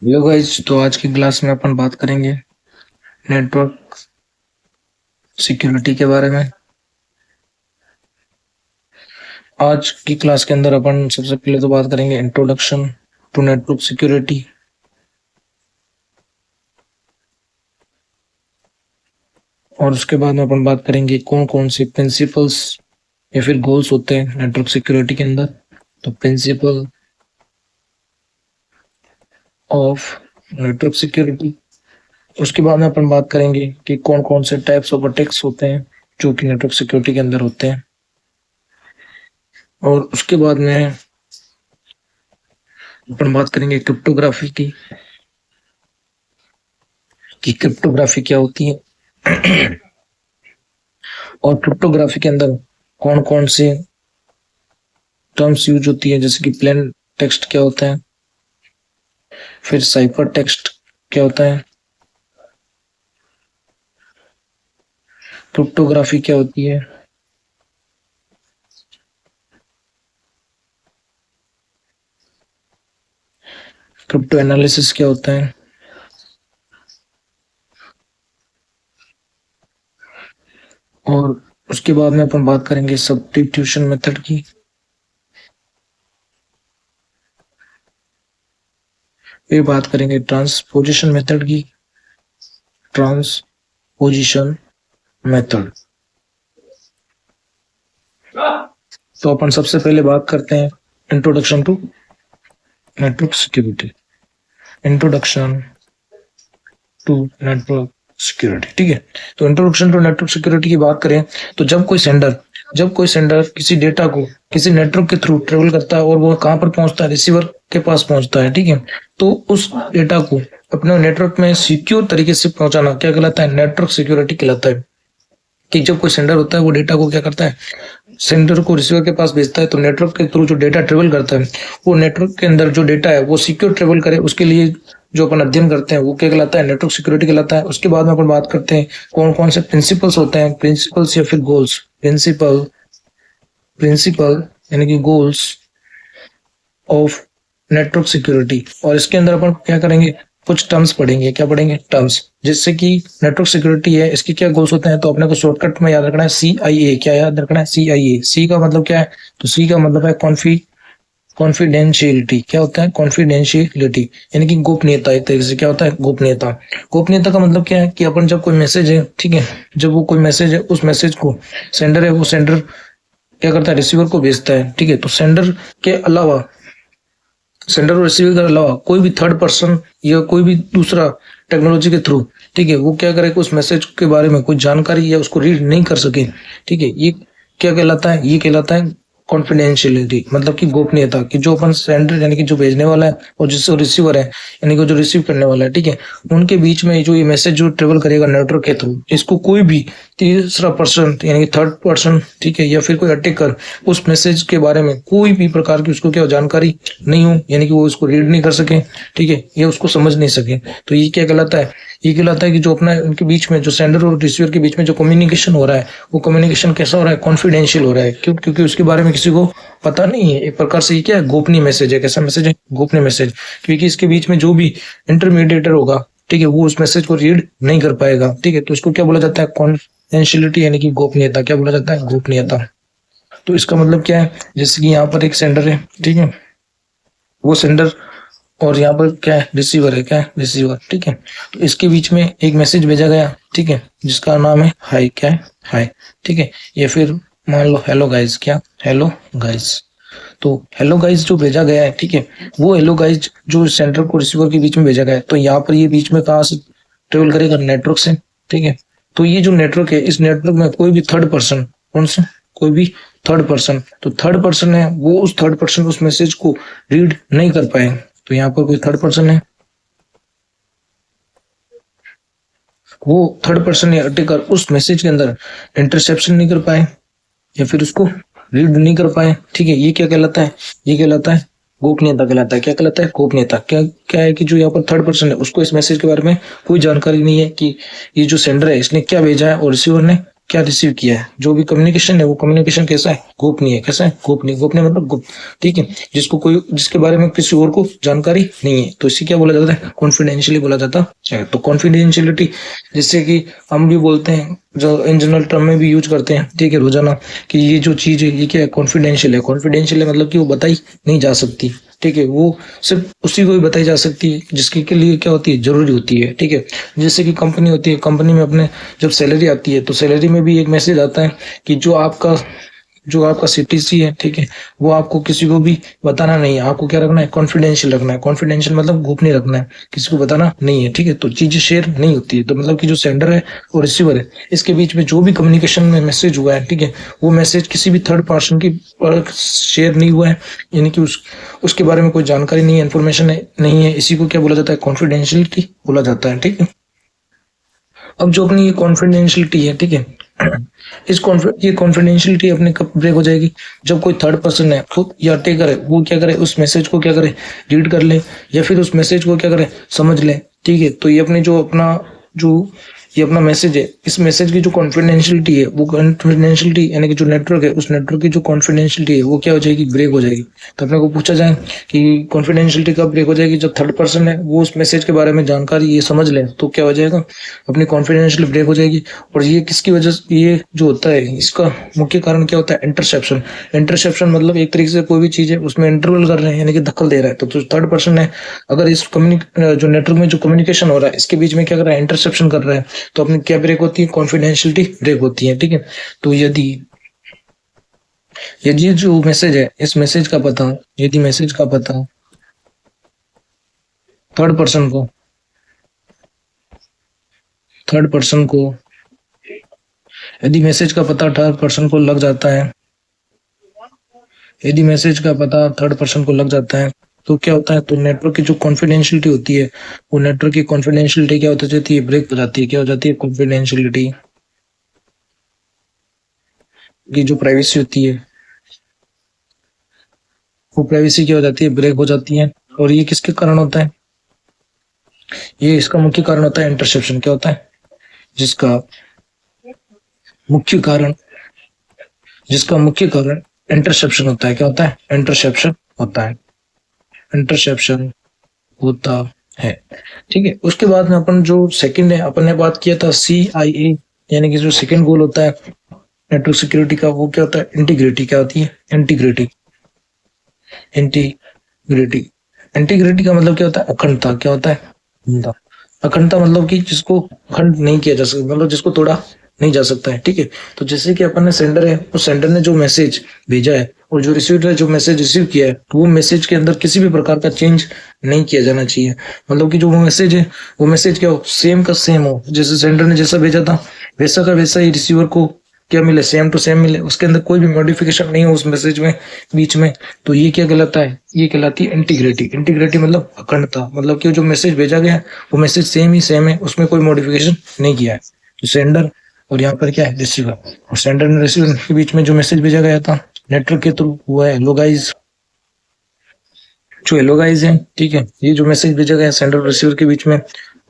Hello guys, तो आज की क्लास में अपन बात करेंगे नेटवर्क सिक्योरिटी के बारे में। आज की क्लास के अंदर अपन सबसे पहले तो बात करेंगे इंट्रोडक्शन टू नेटवर्क सिक्योरिटी। और उसके बाद में अपन बात करेंगे कौन कौन से प्रिंसिपल्स या फिर गोल्स होते हैं नेटवर्क सिक्योरिटी के अंदर। तो प्रिंसिपल ऑफ नेटवर्क सिक्योरिटी। उसके बाद में अपन बात करेंगे कि कौन कौन से टाइप्स ऑफ अटैक्स होते हैं जो कि नेटवर्क सिक्योरिटी के अंदर होते हैं। और उसके बाद में अपन बात करेंगे क्रिप्टोग्राफी की, कि क्रिप्टोग्राफी क्या होती है और क्रिप्टोग्राफी के अंदर कौन कौन से टर्म्स यूज होती है, जैसे कि प्लेन टेक्स्ट क्या होता है, फिर साइफर टेक्स्ट क्या होता है, क्रिप्टोग्राफी क्या होती है, क्रिप्टो एनालिसिस क्या होता है, और उसके बाद में अपन बात करेंगे सब्स्टिट्यूशन मेथड की। फिर बात करेंगे ट्रांसपोजिशन मेथड की, ट्रांसपोजिशन मेथड। तो अपन सबसे पहले बात करते हैं introduction to network security. Introduction to network security, ठीक है। तो इंट्रोडक्शन टू नेटवर्क सिक्योरिटी की बात करें तो जब कोई सेंडर किसी डेटा को किसी नेटवर्क के थ्रू ट्रेवल करता है और वो कहाँ पर पहुंचता है, रिसीवर के पास पहुंचता है, ठीक है। तो उस डेटा को अपने नेटवर्क में सिक्योर तरीके से पहुंचाना क्या कहलाता है, नेटवर्क सिक्योरिटी कहलाता है। कि जब कोई सेंडर होता है वो डेटा को क्या करता है, सेंडर को रिसीवर के पास भेजता है, तो नेटवर्क के थ्रू जो डेटा ट्रेवल करता है वो नेटवर्क के अंदर जो डेटा है वो सिक्योर ट्रेवल करे, उसके लिए जो अपन अध्ययन करते हैं वो क्या कहलाता है, नेटवर्क सिक्योरिटी कहलाता है। उसके बाद में अपन बात करते हैं कौन कौन से प्रिंसिपल्स होते हैं, प्रिंसिपल्स या फिर गोल्स। प्रिंसिपल प्रिंसिपल यानी कि गोल्स ऑफ नेटवर्क सिक्योरिटी। और इसके अंदर अपन क्या करेंगे, कुछ टर्म्स पढ़ेंगे। क्या पढ़ेंगे, टर्म्स, जिससे कि नेटवर्क सिक्योरिटी है इसके क्या गोल्स होते हैं। तो अपने को शॉर्टकट में याद रखना है CIA। क्या याद रखना है, CIA। सी का मतलब क्या है, तो सी का मतलब है कॉन्फिडेंशियलिटी। क्या होता है, कॉन्फिडेंशियलिटी यानी कि गोपनीयता। एक तरीके से क्या होता है, गोपनीयता। गोपनीयता का मतलब क्या है कि अपन जब कोई मैसेज है, ठीक है, जब वो कोई मैसेज है उस मैसेज को सेंडर है वो सेंडर क्या करता है, रिसीवर को भेजता है, ठीक है। तो सेंडर और रिसीवर के अलावा कोई भी थर्ड पर्सन या कोई भी दूसरा टेक्नोलॉजी के थ्रू, ठीक है, वो क्या करे कि उस मैसेज के बारे में कोई जानकारी या उसको रीड नहीं कर सके, ठीक है। ये क्या कहलाता है, ये कहलाता है कॉन्फिडेंशियलिटी, मतलब कि गोपनीयता। कि जो अपन सेंडर यानी कि जो भेजने वाला है और जिससे रिसीवर है यानी कि जो रिसीव करने वाला है, ठीक है, उनके बीच में जो ये मैसेज जो ट्रेवल करेगा नेटवर्क के थ्रू, इसको कोई भी तीसरा पर्सन यानी कि थर्ड पर्सन, ठीक है, या फिर कोई अटैकर उस मैसेज के बारे में कोई भी प्रकार की उसको क्या जानकारी नहीं हो, यानी कि वो उसको रीड नहीं कर सके, ठीक है, या उसको समझ नहीं सके, तो ये क्या कहलाता है, ये कहलाता है कि जो अपना उनके बीच में जो सेंडर और रिसीवर के बीच में जो कम्युनिकेशन हो रहा है वो कम्युनिकेशन कैसा हो रहा है, कॉन्फिडेंशियल हो रहा है। क्यों, क्योंकि उसके बारे में किसी को पता नहीं है। एक प्रकार से ये क्या है, गोपनीय मैसेज है। कैसा मैसेज है, गोपनीय मैसेज। क्योंकि इसके बीच में जो भी इंटरमीडिएटर होगा, ठीक है, वो उस मैसेज को रीड नहीं कर पाएगा, ठीक है। तो इसको क्या बोला जाता है, कॉन्फिडेंशियलिटी यानी कि गोपनीयता। क्या बोला जाता है, गोपनीयता। तो इसका मतलब क्या है, जैसे कि यहाँ पर एक सेंडर है, ठीक है, वो सेंडर और यहाँ पर क्या है, रिसीवर है। क्या है, रिसीवर, ठीक है। तो इसके बीच में एक मैसेज भेजा गया, ठीक है, जिसका नाम है हाय। क्या है, हाय, ठीक है। या फिर मान लो हेलो गाइस। क्या, हेलो गाइस। तो हेलो गाइस जो भेजा गया है, ठीक है, वो हेलो गाइस जो सेंडर को रिसीवर के बीच में भेजा गया है, तो यहाँ पर ये बीच में कहाँ से ट्रेवल करेगा, नेटवर्क से, ठीक है। तो ये जो नेटवर्क है, इस नेटवर्क में कोई भी थर्ड पर्सन, कौन सा, कोई भी थर्ड पर्सन, तो थर्ड पर्सन है वो उस थर्ड पर्सन उस मैसेज को रीड नहीं कर पाए। तो यहाँ पर कोई थर्ड पर्सन है, वो थर्ड पर्सन या अटैकर उस मैसेज के अंदर इंटरसेप्शन नहीं कर पाए या फिर उसको रीड नहीं कर पाए, ठीक है। ये क्या कहलाता है, ये कहलाता है गोपनीयता कहलाता है। क्या कहलाता है, गोपनीयता। क्या क्या है कि जो यहाँ पर थर्ड पर्सन है उसको इस मैसेज के बारे में कोई जानकारी नहीं है कि ये जो सेंडर है इसने क्या भेजा है और रिसीवर ने क्या रिसीव किया है, जो भी कम्युनिकेशन है वो कम्युनिकेशन कैसा है, गोपनीय है। कैसा है, गोपनीय। गोपनीय मतलब गुप्त, ठीक है, जिसको कोई, जिसके बारे में किसी और को जानकारी नहीं है, तो इसे क्या बोला जाता है, कॉन्फिडेंशियली बोला जाता है। तो कॉन्फिडेंशियलिटी, जिससे कि हम भी बोलते हैं, जो इन जनरल टर्म में भी यूज करते हैं, ठीक है, रोजाना, कि ये जो चीज है ये क्या है, कॉन्फिडेंशियल है। कॉन्फिडेंशियल है मतलब कि वो बताई नहीं जा सकती, ठीक है, वो सिर्फ उसी को ही बताई जा सकती है जिसके के लिए क्या होती है, जरूरी होती है, ठीक है। जैसे कि कंपनी होती है, कंपनी में अपने जब सैलरी आती है तो सैलरी में भी एक मैसेज आता है कि जो आपका सीटीसी है, ठीक है, वो आपको किसी को भी बताना नहीं है। आपको क्या रखना है, कॉन्फिडेंशियल रखना है। कॉन्फिडेंशियल मतलब गोपनीय रखना है, किसी को बताना नहीं है, ठीक है। तो चीजें शेयर नहीं होती है। तो मतलब कि जो सेंडर है और रिसीवर है, इसके बीच में जो भी कम्युनिकेशन में मैसेज हुआ है, ठीक है, वो मैसेज किसी भी थर्ड पर्सन की शेयर नहीं हुआ है, यानी कि उसके बारे में कोई जानकारी नहीं है, इन्फॉर्मेशन नहीं है। इसी को क्या बोला जाता है, कॉन्फिडेंशियलिटी बोला जाता है, ठीक है। अब जो अपनी ये कॉन्फिडेंशियलिटी है, ठीक है, ये कॉन्फिडेंशियलिटी अपने कब ब्रेक हो जाएगी, जब कोई थर्ड पर्सन है, खुद या टेकर है, वो क्या करे, उस मैसेज को क्या करे, रीड कर ले, या फिर उस मैसेज को क्या करे, समझ ले, ठीक है। तो ये अपना मैसेज है, इस मैसेज की जो कॉन्फिडेंशियलिटी है, वो कॉन्फिडेंशियलिटी यानी कि जो नेटवर्क है, उस नेटवर्क की जो कॉन्फिडेंशियलिटी है वो क्या हो जाएगी, ब्रेक हो जाएगी। तो अपने को पूछा जाए कि कॉन्फिडेंशियलिटी कब ब्रेक हो जाएगी, जब थर्ड पर्सन है वो उस मैसेज के बारे में जानकारी ये समझ ले, तो क्या हो जाएगा, अपनी कॉन्फिडेंशियलिटी ब्रेक हो जाएगी। और ये किसकी वजह से, ये जो होता है इसका मुख्य कारण क्या होता है, इंटरसेप्शन। इंटरसेप्शन मतलब एक तरीके से कोई भी चीज है उसमें इंटरवल कर रहे हैं, यानी कि दखल दे रहा है। तो थर्ड पर्सन है, अगर इस जो नेटवर्क में जो कम्युनिकेशन हो रहा है इसके बीच में क्या कर रहा है, इंटरसेप्शन कर रहा है, तो अपनी क्या ब्रेक होती है, कॉन्फिडेंशियलिटी ब्रेक होती है, ठीक है। तो यदि यदि जो मैसेज है, इस मैसेज का पता, यदि मैसेज का पता थर्ड पर्सन को थर्ड पर्सन को यदि मैसेज का पता थर्ड पर्सन को लग जाता है, यदि मैसेज का पता थर्ड पर्सन को लग जाता है, तो क्या होता है, तो नेटवर्क की जो कॉन्फिडेंशियलिटी होती है, वो नेटवर्क की कॉन्फिडेंशियलिटी क्या होती जाती है, ब्रेक हो जाती है। क्या हो जाती है, कॉन्फिडेंशियलिटी की जो प्राइवेसी होती है, वो प्राइवेसी क्या हो जाती है, ब्रेक हो जाती है। और ये किसके कारण होता है, ये इसका मुख्य कारण होता है इंटरसेप्शन। क्या होता है, जिसका मुख्य कारण जिसका मुख्य कारण इंटरसेप्शन होता है। क्या होता है, इंटरसेप्शन होता है, इंटरसेप्शन होता है, ठीक है। उसके बाद में अपन जो सेकंड है, अपन ने बात किया था CIA, यानी कि जो सेकंड गोल होता है नेटवर्क सिक्योरिटी का, वो क्या होता है, इंटीग्रिटी। क्या होती है, इंटीग्रिटी। इंटीग्रिटी इंटीग्रिटी का मतलब क्या होता है, अखंडता। क्या होता है, अखंडता। अखंडता मतलब कि जिसको खंड नहीं किया जा सकता, मतलब जिसको तोड़ा नहीं जा सकता है, ठीक है। तो जैसे कि अपन ने सेंडर है, उस सेंडर ने जो मैसेज भेजा है और जो रिसीवर ने जो मैसेज रिसीव किया है, तो वो मैसेज के अंदर किसी भी प्रकार का चेंज नहीं किया जाना चाहिए। मतलब कि जो वो मैसेज है, वो मैसेज क्या हो, सेम का सेम हो। जैसे सेंडर ने जैसा भेजा था वैसा का वैसा ही रिसीवर को क्या मिले, सेम टू सेम मिले, उसके अंदर कोई भी मॉडिफिकेशन नहीं हो उस मैसेज में बीच में। तो ये क्या कहलाता है, ये कहलाती है इंटीग्रिटी। इंटीग्रिटी मतलब अखंडता, मतलब कि जो मैसेज भेजा गया है वो मैसेज सेम ही सेम है, उसमें कोई मॉडिफिकेशन नहीं किया है। तो सेंडर और यहाँ पर क्या है, रिसीवर, और सेंडर और रिसीवर के बीच में जो मैसेज भेजा गया था नेटवर्क के थ्रू, वो है हेलो गाइस। जो हेलो गाइस है, ठीक है, ये जो मैसेज भेजा गया सेंडर और रिसीवर के बीच में,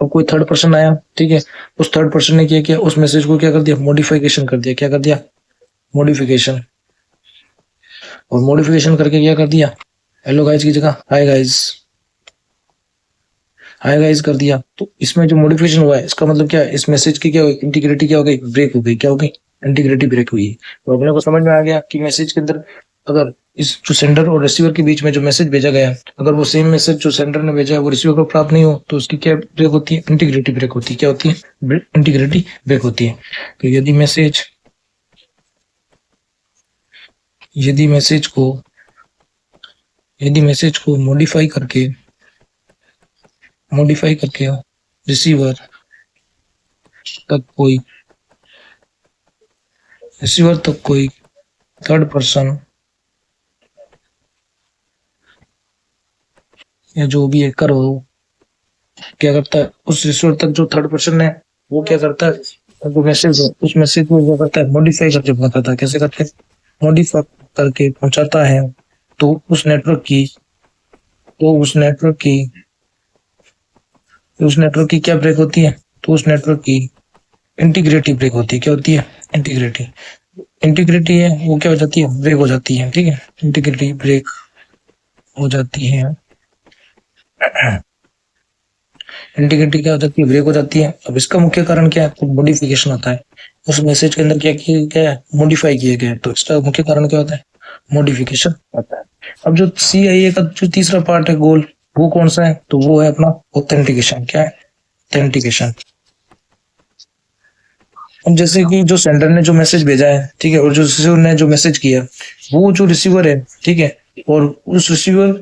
अब कोई थर्ड पर्सन आया, ठीक है, उस थर्ड पर्सन ने क्या किया, उस मैसेज को क्या कर दिया, मॉडिफिकेशन कर दिया। क्या कर दिया, मॉडिफिकेशन। और मॉडिफिकेशन करके क्या कर दिया, हेलो गाइस की जगह हाय गाइस, हाय गाइस कर दिया। तो इसमें जो मॉडिफिकेशन हुआ है इसका मतलब क्या है, इस मैसेज की क्या हो गई, इंटीग्रिटी क्या हो गई, ब्रेक हो गई। क्या हो गई, इंटीग्रिटी ब्रेक हुई। तो अपने को समझ में आ गया कि मैसेज के अंदर अगर इस जो सेंडर और रिसीवर के बीच में जो मैसेज भेजा गया है, अगर वो सेम मैसेज जो सेंडर ने भेजा है वो रिसीवर को प्राप्त नहीं हो, तो उसकी क्या ब्रेक होती है, इंटीग्रिटी ब्रेक होती है। क्या होती है, इंटीग्रिटी ब्रेक होती है। तो यदि मैसेज को मॉडिफाई करके रिसीवर तक कोई थर्ड पर्सन या जो भी हैकर हो क्या करता है, उस रिसीवर तक जो थर्ड पर्सन है वो क्या करता है, जो मैसेज है उस मैसेज को क्या करता है, मॉडिफाई करके पहुंचाता है। कैसे करके, मॉडिफाई करके पहुंचाता है। तो उस नेटवर्क की क्या ब्रेक होती है, तो उस नेटवर्क की इंटीग्रिटी ब्रेक होती है। क्या होती है, इंटीग्रिटी। इंटीग्रिटी है वो क्या हो जाती है, ब्रेक हो जाती है, ठीक है, इंटीग्रिटी ब्रेक हो जाती है। इंटीग्रिटी क्या हो जाती है, ब्रेक हो जाती है। अब इसका मुख्य कारण क्या है, तो मॉडिफिकेशन होता है उस मैसेज के अंदर, क्या है, मॉडिफाई किया गया है, तो इसका मुख्य कारण क्या होता है, मॉडिफिकेशन होता है। अब जो CIA का जो तीसरा पार्ट है गोल, वो कौन सा है, तो वो है अपना ऑथेंटिकेशन। क्या है, ऑथेंटिकेशन। अब जैसे कि जो सेंडर ने जो मैसेज भेजा है, ठीक है, और जो रिसीवर ने जो मैसेज किया, वो जो रिसीवर है, ठीक है, और उस रिसीवर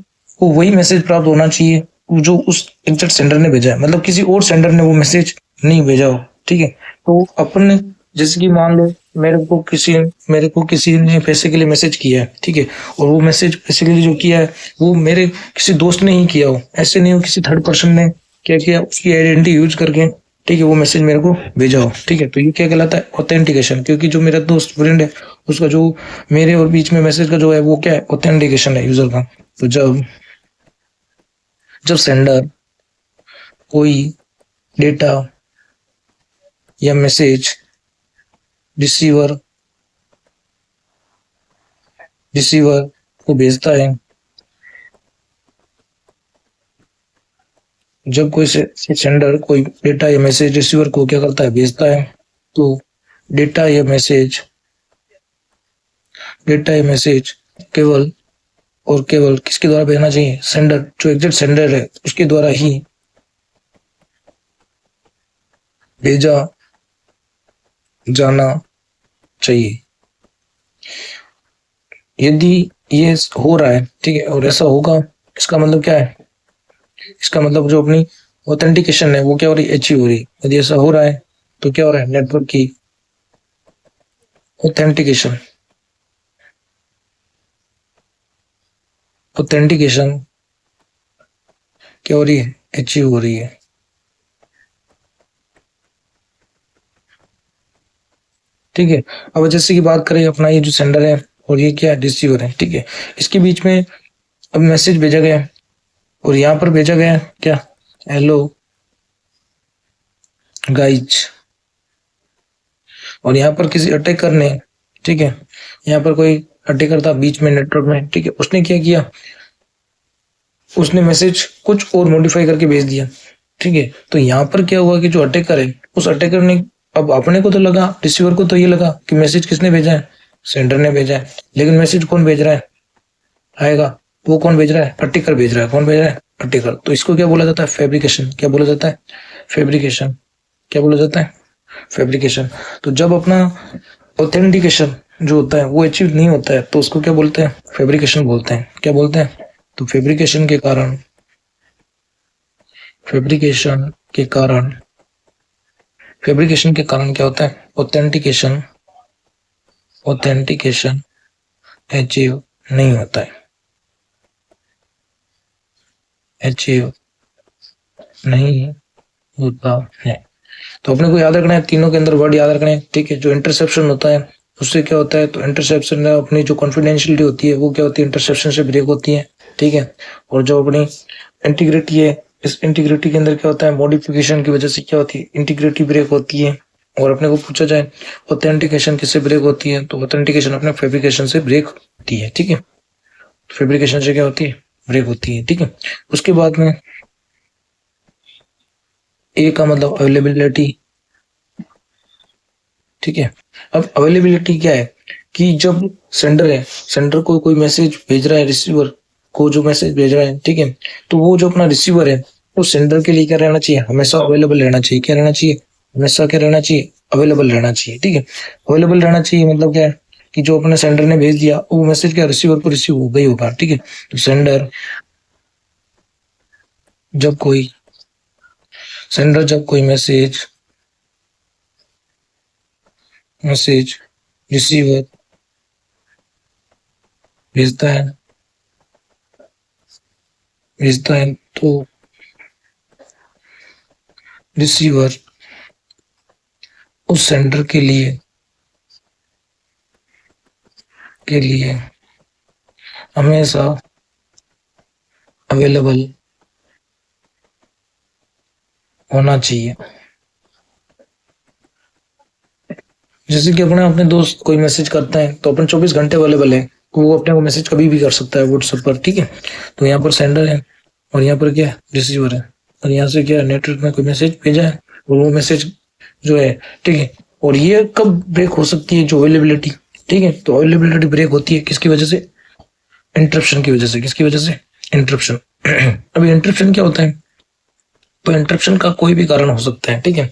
को वही मैसेज प्राप्त होना चाहिए जो उस एग्जैक्ट सेंडर ने भेजा है, मतलब किसी और सेंडर ने वो मैसेज नहीं भेजा हो, ठीक है। तो अपन ने, जैसे कि मान लो मेरे को किसी ने पैसे के लिए मैसेज किया है, ठीक है, और वो मैसेज पैसे के लिए जो किया है वो मेरे किसी दोस्त ने ही किया हो, ऐसे नहीं हो किसी थर्ड पर्सन ने क्या किया, उसकी आइडेंटिटी यूज करके, ठीक है, वो मैसेज मेरे को भेजा हो, ठीक है, तो ये क्या कहलाता है, ऑथेंटिकेशन। क्योंकि जो मेरा दोस्त फ्रेंड है, उसका जो मेरे और बीच में मैसेज का जो है वो क्या है, ऑथेंटिकेशन है यूजर का। तो जब जब सेंडर कोई डेटा या मैसेज रिसीवर रिसीवर को भेजता है, जब कोई सेंडर कोई डेटा या मैसेज रिसीवर को क्या करता है, भेजता है, तो डेटा या मैसेज केवल और केवल किसके द्वारा भेजना चाहिए, सेंडर, जो एग्जैक्ट सेंडर है उसके द्वारा ही भेजा जाना चाहिए। यदि ये हो रहा है, ठीक है, और ऐसा होगा, इसका मतलब क्या है, इसका मतलब जो अपनी ऑथेंटिकेशन है वो क्या हो रही है, अचीव हो रही है। यदि ऐसा हो रहा है तो क्या हो रहा है, नेटवर्क की ऑथेंटिकेशन ऑथेंटिकेशन क्या हो रही है, अचीव हो रही है। ठीक है। अब जैसे की बात करें अपना ये जो सेंडर है और ये क्या रिसीवर है, ठीक है, इसके बीच में अब मैसेज भेजा गया और यहाँ पर भेजा गया क्या, हेलो गाइज, और यहाँ पर किसी अटैकर ने, ठीक है, यहाँ पर कोई अटैकर था बीच में नेटवर्क में, ठीक है, उसने क्या किया, उसने मैसेज कुछ और मॉडिफाई करके भेज दिया, ठीक है। तो यहाँ पर क्या हुआ कि जो अटैकर है, उस अटैकर ने, अब अपने को तो लगा, रिसीवर को तो ये लगा कि मैसेज किसने भेजा है, सेंडर ने भेजा है, लेकिन मैसेज कौन भेज रहा है, आएगा, वो कौन भेज रहा है, अटैकर भेज रहा है, कौन भेज रहा है, अटैकर। तो इसको क्या बोला जाता है, फैब्रिकेशन। क्या बोला जाता है, फैब्रिकेशन। क्या बोला जाता है, फैब्रिकेशन। तो जब अपना ऑथेंटिकेशन जो होता है वो अचीव नहीं होता है तो उसको क्या बोलते हैं, फैब्रिकेशन बोलते हैं। क्या बोलते हैं, तो फैब्रिकेशन के कारण फैब्रिकेशन के कारण क्या होता है, ऑथेंटिकेशन अचीव नहीं होता है, अचीव नहीं होता है। तो अपने को याद रखना है, तीनों के अंदर वर्ड याद रखने हैं, ठीक है। जो इंटरसेप्शन होता है उससे क्या होता है, तो इंटरसेप्शन में अपनी जो कॉन्फिडेंशियलिटी होती है वो क्या होती है, इंटरसेप्शन से ब्रेक होती है, ठीक है। और जो अपनी इंटीग्रिटी है, इस इंटीग्रिटी के अंदर क्या होता है, मॉडिफिकेशन की वजह से क्या होती है, इंटीग्रिटी ब्रेक होती है। और अपने को पूछा जाए ऑथेंटिकेशन किससे ब्रेक होती है, तो ऑथेंटिकेशन अपने फैब्रिकेशन से ब्रेक होती है, ठीक है। फैब्रिकेशन से क्या होती है, ब्रेक होती है, ठीक है। उसके बाद में ए का मतलब अवेलेबिलिटी, ठीक है। अब अवेलेबिलिटी क्या है, कि जब सेंडर को कोई मैसेज भेज रहा है, रिसीवर को जो मैसेज भेज रहा है, ठीक है, तो वो जो अपना रिसीवर है वो सेंडर के लिए क्या रहना चाहिए, हमेशा अवेलेबल रहना चाहिए। क्या रहना चाहिए, हमेशा क्या रहना चाहिए, अवेलेबल रहना चाहिए, ठीक है। अवेलेबल रहना चाहिए मतलब क्या है, कि जो अपने सेंडर ने भेज दिया वो मैसेज क्या रिसीवर को रिसीव हो गई होगा, ठीक है। तो जब कोई सेंडर जब कोई मैसेज मैसेज रिसीवर भेजता है भेजता है तो रिसीवर उस सेंडर के लिए हमेशा अवेलेबल होना चाहिए। जैसे कि अपने दोस्त कोई मैसेज करते हैं तो अपन 24 घंटे अवेलेबल है, तो वो अपने को मैसेज कभी भी कर सकता है व्हाट्सएप पर, ठीक है। तो यहाँ पर सेंडर है और यहाँ पर क्या है, रिसीवर है। और यहाँ से क्या नेटवर्क में कोई मैसेज भेजा है और वो मैसेज जो है, ठीक है। और ये कब ब्रेक हो सकती है, जो अवेलेबिलिटी, ठीक है। तो अवेलेबिलिटी ब्रेक होती है किसकी वजह से, इंटरप्शन की वजह से। किसकी वजह से, इंटरप्शन। अभी इंटरप्शन क्या होता है, तो इंटरप्शन का कोई भी कारण हो सकता है, ठीक है।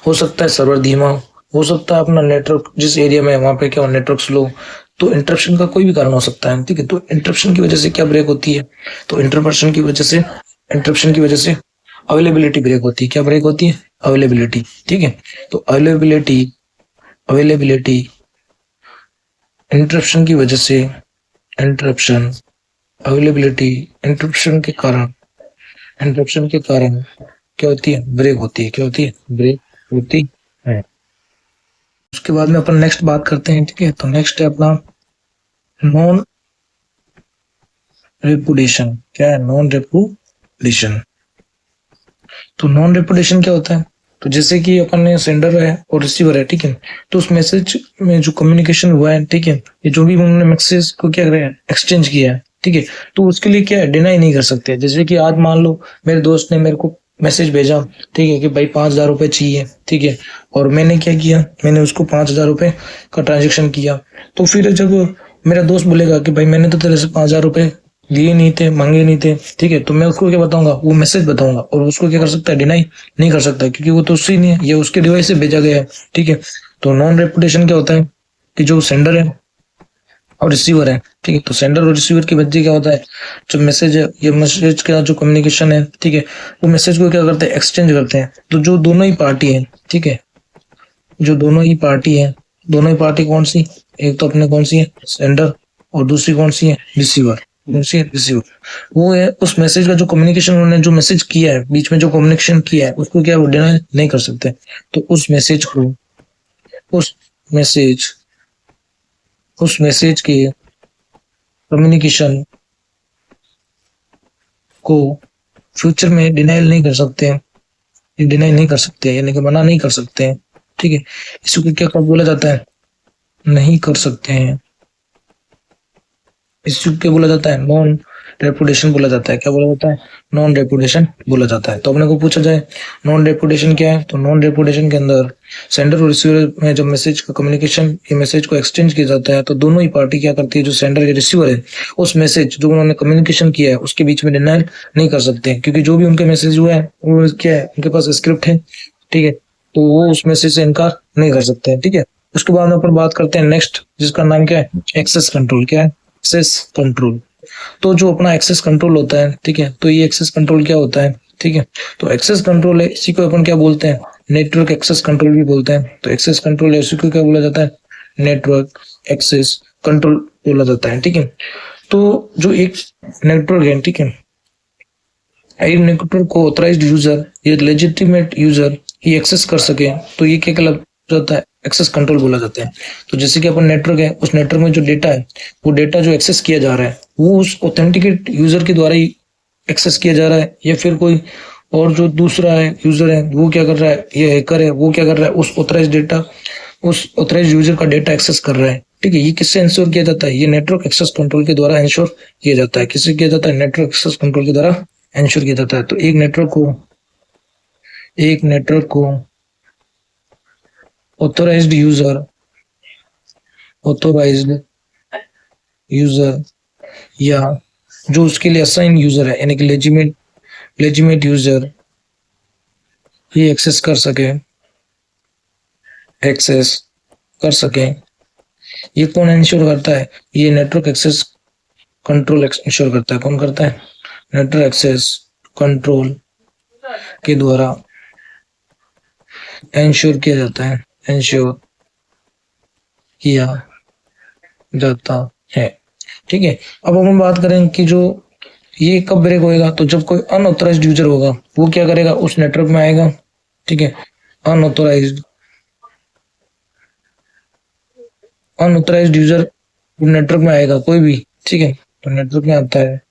हो सकता है सर्वर धीमा, हो सकता है अपना नेटवर्क जिस एरिया में वहां पे क्या नेटवर्क स्लो। तो इंटरप्शन का कोई भी कारण हो सकता है, ठीक है। तो इंटरप्शन की वजह से क्या ब्रेक होती है, तो इंटरप्शन की वजह से अवेलेबिलिटी ब्रेक होती है। क्या ब्रेक होती है, अवेलेबिलिटी, ठीक है। तो अवेलेबिलिटी इंटरप्शन की वजह से, इंटरप्शन अवेलेबिलिटी इंटरप्शन के कारण क्या होती है, ब्रेक होती है। क्या होती है, ब्रेक होती है। उसके बाद में अपन नेक्स्ट बात करते हैं, ठीक है। तो नेक्स्ट है अपना नॉन रेपुटेशन। क्या है, नॉन रेपुटेशन। तो नॉन रेपुटेशन क्या होता है, तो जैसे कि अपन ने सेंडर है और रिसीवर है, ठीक है। तो उस मैसेज में जो कम्युनिकेशन हुआ है, ठीक है, ये जो भी उन्होंने मैसेज को क्या कर एक्सचेंज किया है, ठीक है। तो उसके लिए क्या है, डिनाई नहीं कर सकते। जैसे कि आज मान लो मेरे दोस्त ने मेरे को मैसेज भेजा, ठीक है, कि भाई 5,000 रुपए चाहिए, ठीक है। और मैंने क्या किया, मैंने उसको 5,000 रुपए का ट्रांजेक्शन किया। तो फिर जब मेरा दोस्त बोलेगा कि भाई मैंने तो तेरे से 5,000 रुपए लिए नहीं थे, मांगे नहीं थे, ठीक है। तो मैं उसको क्या बताऊंगा, वो मैसेज बताऊंगा। और उसको क्या कर सकता है, डिनाई नहीं कर सकता, क्योंकि वो तो उससे नहीं है, ये उसके डिवाइस से भेजा गया है, ठीक है। तो नॉन रेपुटेशन क्या होता है, कि जो सेंडर है और रिसीवर है, ठीक है। तो सेंडर और रिसीवर की वजह क्या होता है, जो मैसेज है, ये मैसेज का जो कम्युनिकेशन है, ठीक है, वो मैसेज को क्या करते हैं, एक्सचेंज करते हैं। तो जो दोनों ही पार्टी है, ठीक है, जो दोनों ही पार्टी कौन सी, एक तो अपने कौन सी है, सेंडर, और दूसरी कौन सी है, रिसीवर। कौन सी है, रिसीवर। वो है उस मैसेज का जो कम्युनिकेशन, उन्होंने जो मैसेज किया है, बीच में जो कम्युनिकेशन किया है, उसको क्या वो डिनाई नहीं कर सकते। तो उस मैसेज उस मैसेज के कम्युनिकेशन को फ्यूचर में डिनाइल नहीं कर सकते हैं, डिनाई नहीं कर सकते, यानी कि मना नहीं कर सकते हैं, ठीक है। इसको क्या कब बोला जाता है, नहीं कर सकते हैं। इसको क्या बोला जाता है, नॉन रेपुटेशन बोला जाता है। क्या बोला जाता है, नॉन रेपुटेशन बोला जाता है। तो अपने को पूछा जाए नॉन रेपुटेशन क्या है, तो नॉन रेपुटेशन के अंदर सेंडर और रिसीवर में जब मैसेज का कम्युनिकेशन, ये मैसेज को एक्सचेंज किया जाता है, तो दोनों ही पार्टी क्या करती है, जो सेंडर या रिसीवर है, उस मैसेज जो उन्होंने कम्युनिकेशन किया है उसके बीच में डिनाइल नहीं कर सकते, क्योंकि जो भी उनके मैसेज हुआ है वो क्या है, उनके पास स्क्रिप्ट है, ठीक है। तो वो उस मैसेज से इनकार नहीं कर सकते हैं, ठीक है। उसके बाद अपन बात करते हैं नेक्स्ट, जिसका नाम क्या है, एक्सेस कंट्रोल। क्या है, एक्सेस कंट्रोल। तो जो अपना एक्सेस कंट्रोल होता है, ठीक है, तो ये एक्सेस कंट्रोल क्या होता है, ठीक है। तो एक्सेस कंट्रोल है, इसी को अपन क्या बोलते हैं, नेटवर्क एक्सेस कंट्रोल भी बोलते हैं। तो एक्सेस कंट्रोल है, इसी को क्या बोला जाता है, नेटवर्क एक्सेस कंट्रोल बोला जाता है, ठीक है। तो जो एक नेटवर्क है, ठीक है, एक नेटवर्क को ऑथराइज्ड यूजर या लेजिटिमेट यूजर ही एक्सेस कर सके, तो ये क्या कहलाता है, एक्सेस कंट्रोल बोला जाता है। तो जैसे कि अपन नेटवर्क है, उस नेटवर्क में जो डेटा है, वो डेटा जो एक्सेस किया जा रहा है, वो उस ऑथेंटिकेट यूजर के द्वारा ही एक्सेस किया जा रहा है, या फिर कोई और जो दूसरा है यूजर है, वो क्या कर रहा है, ये हैकर है, वो क्या कर रहा है, उस ऑथराइज यूजर का डेटा एक्सेस कर रहा है, ठीक है। ये किससे इंश्योर किया जाता है, ये नेटवर्क एक्सेस कंट्रोल के द्वारा इंश्योर किया जाता है। किससे किया जाता है, नेटवर्क एक्सेस कंट्रोल के द्वारा इंश्योर किया जाता है। तो एक नेटवर्क को ऑथोराइज्ड यूजर या जो उसके लिए असाइन यूजर है, यानी कि लेजिमेट यूजर ये एक्सेस कर सके। ये कौन इंश्योर करता है, ये नेटवर्क एक्सेस कंट्रोल इंश्योर करता है। कौन करता है, नेटवर्क एक्सेस कंट्रोल के द्वारा इंश्योर किया जाता है, ठीक है। अब हम बात करें कि जो ये कब ब्रेक होएगा, तो जब कोई अनऑथराइज्ड यूजर होगा, वो क्या करेगा, उस नेटवर्क में आएगा, ठीक है। अनऑथराइज्ड यूजर नेटवर्क में आएगा कोई भी, ठीक है। तो नेटवर्क में आता है,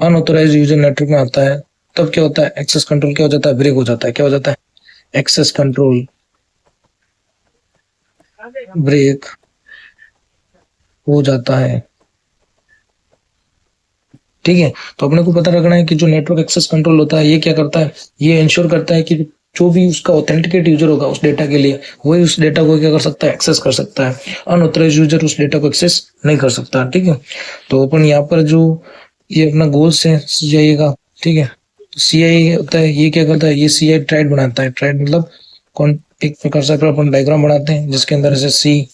अनऑथराइज्ड यूजर नेटवर्क में आता है, तब क्या होता है, एक्सेस कंट्रोल क्या हो जाता है, ब्रेक हो जाता है। क्या हो जाता है, एक्सेस कंट्रोल ब्रेक हो जाता है। ठीक है, तो अपने को पता रखना है कि जो नेटवर्क एक्सेस कंट्रोल होता है ये क्या करता है, ये इंश्योर करता है कि जो भी उसका ऑथेंटिकेट यूजर होगा उस डेटा के लिए, वही उस डेटा को क्या कर सकता है, एक्सेस कर सकता है। अनऑथराइज्ड यूजर उस डेटा को एक्सेस नहीं कर सकता। ठीक है, तो अपन यहाँ पर जो ये अपना गोल्स है सीआईए का, ठीक है, तो सीआईए होता है, ये क्या करता है, ये सीआई ट्राइड बनाता है। ट्राइड मतलब कौन, एक प्रकार से अपन डायग्राम बनाते हैं जिसके अंदर ऐसे सी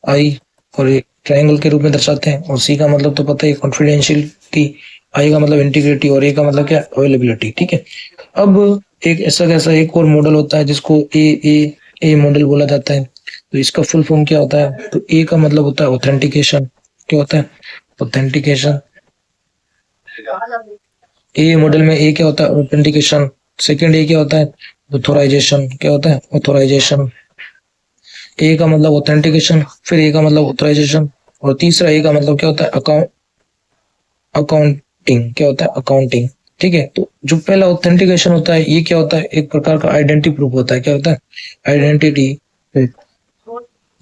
आई और एक ट्रायंगल के रूप में दर्शाते हैं। और सी का मतलब तो पता है कॉन्फिडेंशियल की, आई का मतलब इंटीग्रिटी और ए का मतलब क्या, अवेलेबिलिटी। ठीक है, अब एक ऐसा कैसा एक और मॉडल होता है जिसको ए मॉडल बोला जाता है। तो इसका फुल फॉर्म क्या होता है, तो ए का मतलब होता है ऑथेंटिकेशन। क्या होता है, ऑथेंटिकेशन। ए मॉडल में ए क्या होता है, ऑथेंटिकेशन। सेकंड ए क्या होता है, ऑथोराइजेशन। क्या होता है, ऑथोराइजेशन। ए का मतलब ऑथेंटिकेशन, फिर ए का मतलब ऑथराइजेशन, और तीसरा ए का मतलब क्या होता है, अकाउंटिंग। क्या होता है, अकाउंटिंग। ठीक है, तो जो पहला ऑथेंटिकेशन होता है ये क्या होता है, एक प्रकार का आइडेंटिटी प्रूफ होता है। क्या होता है, आइडेंटिटी।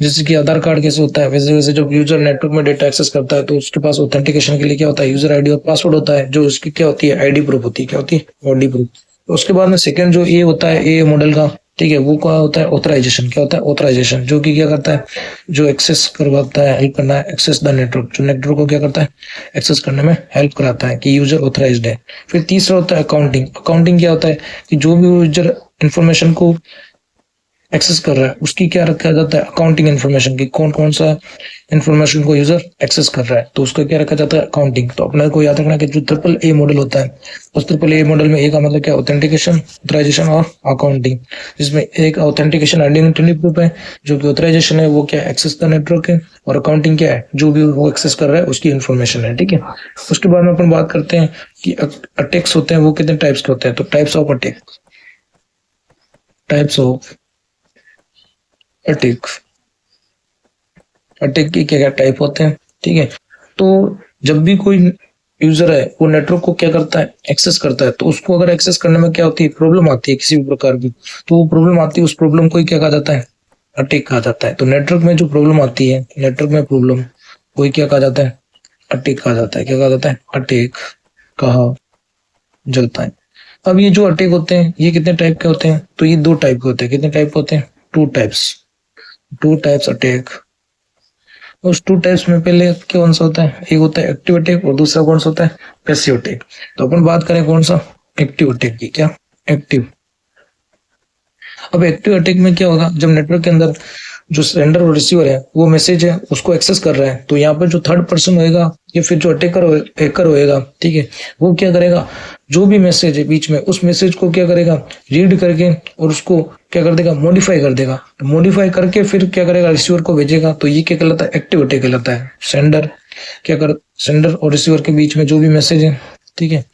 जैसे कि आधार कार्ड कैसे होता है, वैसे वैसे जब यूजर नेटवर्क में डेटा एक्सेस करता है तो उसके पास ऑथेंटिकेशन के लिए क्या होता है, यूजर आईडी और पासवर्ड होता है, जो उसकी क्या होती है, आईडी प्रूफ होती है। क्या होती है, आईडी प्रूफ। तो उसके बाद में सेकंड जो ए होता है, ए मॉडल का, ठीक है, वो क्या होता है, ऑथराइजेशन। क्या होता है, ऑथराइजेशन, जो कि क्या करता है, जो एक्सेस करवाता है, हेल्प करना है, एक्सेस द नेटवर्क, जो नेटवर्क को क्या करता है, एक्सेस करने में हेल्प कराता है कि यूजर ऑथराइज्ड है। फिर तीसरा होता है अकाउंटिंग। अकाउंटिंग क्या होता है कि जो भी यूजर इन्फॉर्मेशन को एक्सेस कर रहा है उसकी क्या रखा जाता है, अकाउंटिंग इन्फॉर्मेशन की, कौन कौन सा इन्फॉर्मेशन को यूजर एक्सेस कर रहा है, तो उसका क्या रखा जाता है, अकाउंटिंग। तो अपने को याद रखना कि जो ट्रिपल ए मॉडल होता है, उस ट्रिपल ए मॉडल में ए का मतलब क्या, ऑथेंटिकेशन, ऑथराइजेशन और अकाउंटिंग। जिसमें एक ऑथेंटिकेशन आइडेंटिटी प्रूफ है, जो कि ऑथराइजेशन है वो क्या, एक्सेस द नेटवर्क है, और अकाउंटिंग क्या है, जो भी वो एक्सेस कर रहा है उसकी इन्फॉर्मेशन है। ठीक है, उसके बाद में अपन बात करते हैं कि अटैक्स होते हैं वो कितने टाइप्स के होते हैं। तो types of attack, types of attack, attack के क्या क्या टाइप होते हैं। ठीक है, तो जब भी कोई यूजर है वो नेटवर्क को क्या करता है, एक्सेस करता है, तो उसको अगर एक्सेस करने में क्या होती है, प्रॉब्लम आती है किसी भी प्रकार की, तो वो प्रॉब्लम आती है, उस प्रॉब्लम को ही क्या कहा जाता है, अटैक कहा जाता है। तो नेटवर्क में जो प्रॉब्लम आती है, नेटवर्क में प्रॉब्लम, कोई क्या कहा जाता है, अटैक कहा जाता है। क्या कहा जाता है, अटैक कहा जाता है। अब ये जो अटैक होते हैं ये कितने टाइप के होते हैं, तो ये दो टाइप के होते हैं। कितने टाइप के होते हैं, two types, two types attack. उस टू टाइप्स में पहले कौन सा होता है, एक होता है एक्टिव अटैक और दूसरा कौन सा होता है, पैसिव अटैक। तो अपन बात करें कौन सा, एक्टिव अटैक की। क्या, एक्टिव। अब एक्टिव अटैक में क्या होगा, जब नेटवर्क के अंदर जो सेंडर और रिसीवर है वो मैसेज है उसको एक्सेस कर रहा है, तो यहाँ पर जो थर्ड पर्सन होएगा या फिर जो हैकर होएगा, ठीक है, वो क्या करेगा, जो भी मैसेज है बीच में उस मैसेज को क्या करेगा, रीड करके और उसको क्या कर देगा, मॉडिफाई कर देगा। तो मॉडिफाई करके फिर क्या करेगा, रिसीवर को भेजेगा। तो ये क्या कहलाता है, एक्टिव अटैक कहलाता है। सेंडर क्या कर, सेंडर और रिसीवर के बीच में जो भी मैसेज है, ठीक है,